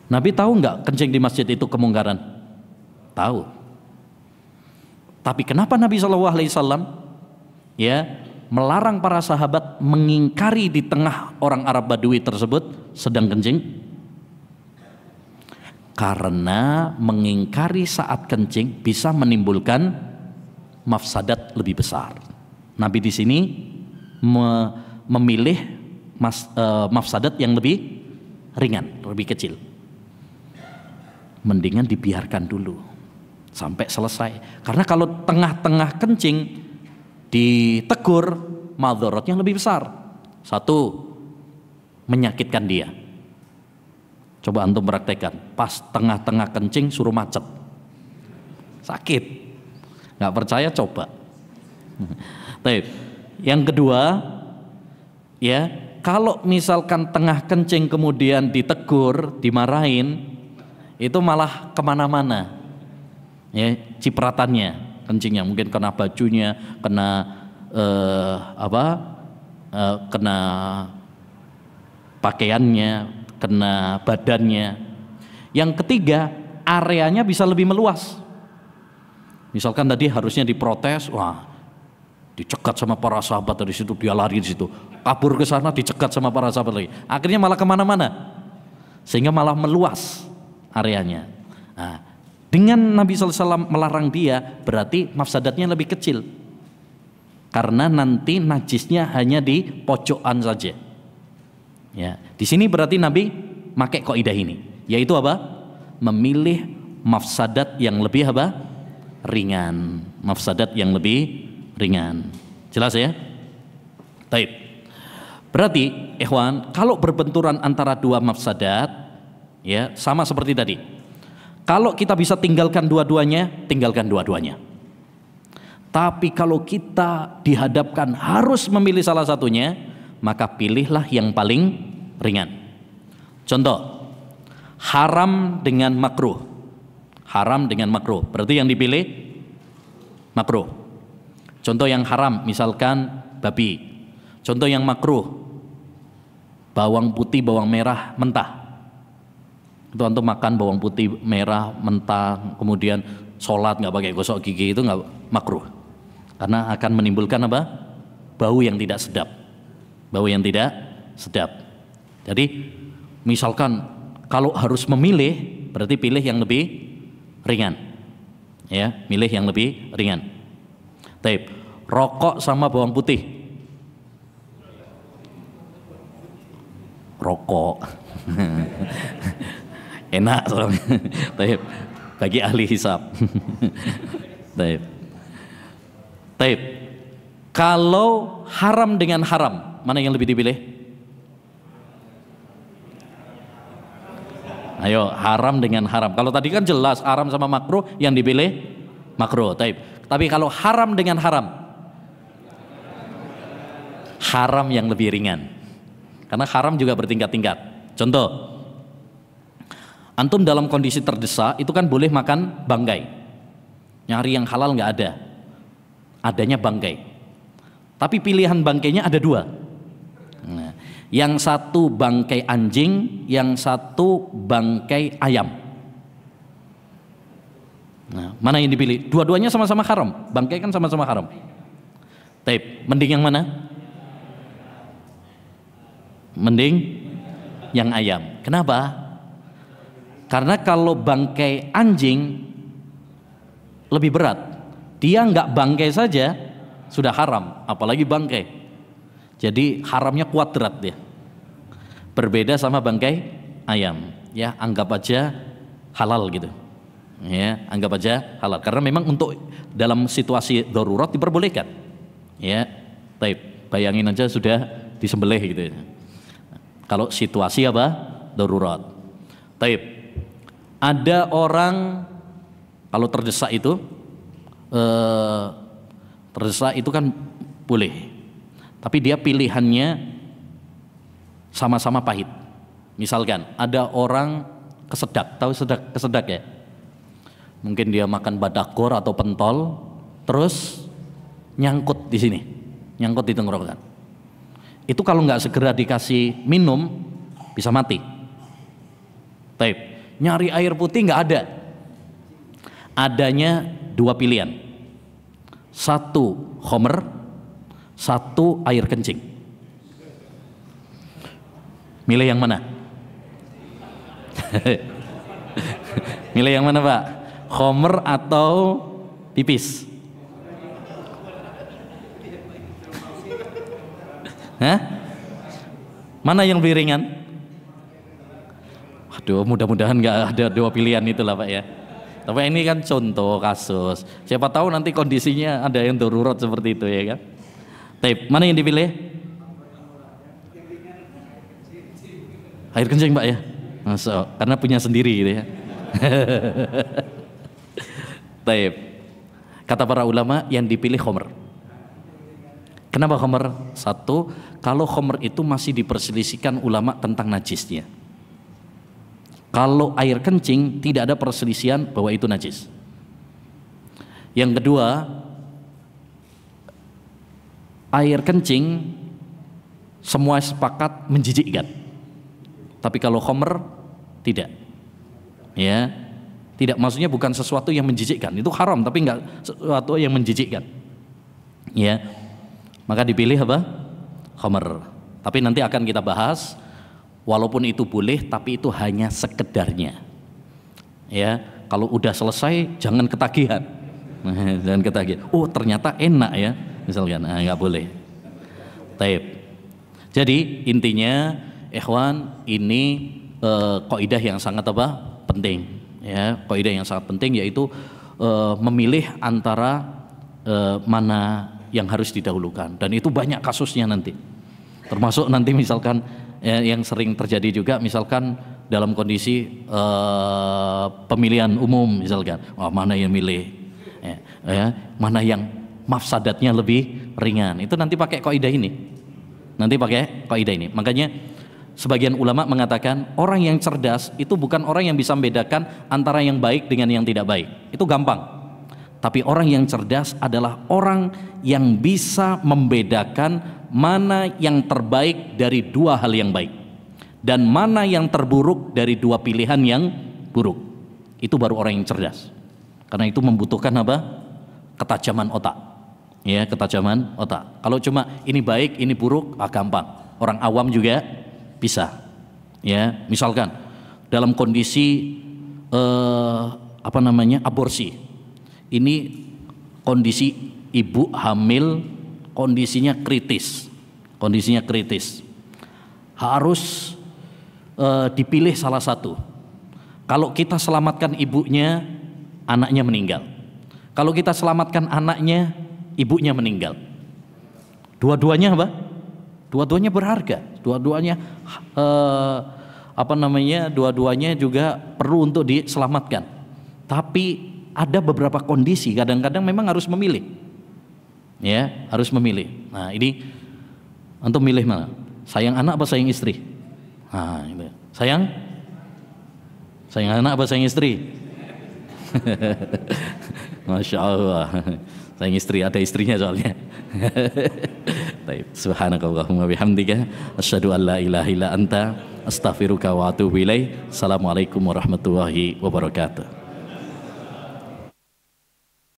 Nabi tahu nggak kencing di masjid itu kemungkaran? Tahu. Tapi kenapa Nabi SAW ya melarang para sahabat mengingkari di tengah orang Arab Badui tersebut sedang kencing? Karena mengingkari saat kencing bisa menimbulkan mafsadat lebih besar. Nabi di sini memilih mafsadat yang lebih ringan, lebih kecil. Mendingan dibiarkan dulu sampai selesai. Karena kalau tengah-tengah kencing ditegur, madharatnya lebih besar. Satu, menyakitkan dia. Coba antum praktekkan, pas tengah-tengah kencing suruh macet, sakit. Nggak percaya coba. Baik. Yang kedua, ya, kalau misalkan tengah kencing kemudian ditegur, dimarahin, itu malah kemana-mana, ya, cipratannya, kencingnya mungkin kena bajunya, kena kena pakaiannya, kena badannya. Yang ketiga, areanya bisa lebih meluas. Misalkan tadi harusnya diprotes, wah, dicegat sama para sahabat dari situ, dia lari di situ, kabur ke sana, dicegat sama para sahabat lagi. Akhirnya malah kemana-mana, sehingga malah meluas areanya. Nah, dengan Nabi SAW melarang dia, berarti mafsadatnya lebih kecil, karena nanti najisnya hanya di pojokan saja. Ya, di sini berarti Nabi pakai kaidah ini, yaitu apa? Memilih mafsadat yang lebih apa? Ringan, mafsadat yang lebih ringan. Jelas ya? Taib. Berarti, ikhwan, kalau berbenturan antara dua mafsadat, ya, sama seperti tadi. Kalau kita bisa tinggalkan dua-duanya, tinggalkan dua-duanya. Tapi kalau kita dihadapkan harus memilih salah satunya, maka pilihlah yang paling ringan. Contoh, haram dengan makruh. Haram dengan makruh, berarti yang dipilih makruh. Contoh yang haram, misalkan babi. Contoh yang makruh, bawang putih, bawang merah mentah. Itu antum makan bawang putih merah mentah, kemudian sholat nggak pakai gosok gigi, itu nggak makruh, karena akan menimbulkan apa? Bau yang tidak sedap. Bau yang tidak sedap. Jadi misalkan kalau harus memilih, berarti pilih yang lebih ringan, ya, milih yang lebih ringan. Taib. Rokok sama bawang putih. Rokok enak soalnya. Taib. Bagi ahli hisab. Taib. Taib. Kalau haram dengan haram, mana yang lebih dipilih? Ayo, haram dengan haram. Kalau tadi kan jelas haram sama makruh, yang dipilih makruh. Tapi kalau haram dengan haram, haram yang lebih ringan. Karena haram juga bertingkat-tingkat. Contoh, antum dalam kondisi terdesak, itu kan boleh makan bangkai. Nyari yang halal nggak ada, adanya bangkai. Tapi pilihan bangkainya ada dua. Nah, yang satu bangkai anjing, yang satu bangkai ayam. Nah, mana yang dipilih? Dua-duanya sama-sama haram. Bangkai kan sama-sama haram. Taib, mending yang mana? Mending yang ayam. Kenapa? Karena kalau bangkai anjing lebih berat. Dia nggak bangkai saja sudah haram, apalagi bangkai. Jadi haramnya kuadrat dia. Berbeda sama bangkai ayam. Ya, anggap aja halal gitu. Ya, anggap aja halal. Karena memang untuk dalam situasi darurat diperbolehkan. Ya, taib. Bayangin aja sudah disembelih gitu. Kalau situasi apa? Darurat. Taib. Ada orang kalau terdesak itu kan boleh. Tapi dia pilihannya sama-sama pahit. Misalkan ada orang kesedak, tahu kesedak ya? Mungkin dia makan badakor atau pentol, terus nyangkut di sini, nyangkut di tenggorokan. Itu kalau nggak segera dikasih minum bisa mati. Taib. Nyari air putih nggak ada. Adanya dua pilihan. Satu khomer, satu air kencing. Milih yang mana? Milih yang mana Pak? Khomer atau pipis? Hah? Mana yang lebih ringan? Waduh, mudah-mudahan nggak ada dua pilihan itulah Pak ya. Tapi ini kan contoh kasus. Siapa tahu nanti kondisinya ada yang darurat seperti itu ya kan. Tapi mana yang dipilih? Air kencing Pak ya. Masuk, karena punya sendiri gitu ya. Taib. Kata para ulama yang dipilih khomer. Kenapa khomer? Satu, kalau khomer itu masih diperselisihkan ulama tentang najisnya. Kalau air kencing tidak ada perselisihan bahwa itu najis. Yang kedua, air kencing semua sepakat menjijikkan. Tapi kalau khomer tidak. Ya, tidak, maksudnya bukan sesuatu yang menjijikkan. Itu haram tapi enggak sesuatu yang menjijikkan. Ya. Maka dipilih apa? Khomer. Tapi nanti akan kita bahas, walaupun itu boleh tapi itu hanya sekedarnya. Ya, kalau udah selesai jangan ketagihan. Jangan ketagihan. Oh, ternyata enak ya, misalkan. Nah, enggak boleh. Taib. Jadi intinya ikhwan, ini kaidah yang sangat apa? Penting. Ya, kaidah yang sangat penting yaitu memilih antara mana yang harus didahulukan, dan itu banyak kasusnya nanti. Termasuk nanti misalkan yang sering terjadi juga, misalkan dalam kondisi pemilihan umum misalkan, mana yang milih, mana yang mafsadatnya lebih ringan, itu nanti pakai kaidah ini. Makanya sebagian ulama mengatakan orang yang cerdas itu bukan orang yang bisa membedakan antara yang baik dengan yang tidak baik, itu gampang. Tapi orang yang cerdas adalah orang yang bisa membedakan mana yang terbaik dari dua hal yang baik dan mana yang terburuk dari dua pilihan yang buruk. Itu baru orang yang cerdas. Karena itu membutuhkan apa? Ketajaman otak. Ya, ketajaman otak. Kalau cuma ini baik, ini buruk, gampang. Orang awam juga bisa. Ya, misalkan dalam kondisi aborsi. Ini kondisi ibu hamil, kondisinya kritis, harus dipilih salah satu. Kalau kita selamatkan ibunya, anaknya meninggal. Kalau kita selamatkan anaknya, ibunya meninggal. Dua-duanya apa? Dua-duanya berharga. Dua-duanya dua-duanya juga perlu untuk diselamatkan. Tapi ada beberapa kondisi, kadang-kadang memang harus memilih. Ya, harus memilih. Nah, ini untuk milih mana? Sayang anak apa sayang istri? Nah, itu. Sayang anak apa sayang istri? Masya Allah. Sayang istri, ada istrinya soalnya. Baik, subhanakallahumma bihamdika asyhadu an la ilaha illa anta astaghfiruka wa atubu ilaik. Assalamualaikum warahmatullahi wabarakatuh.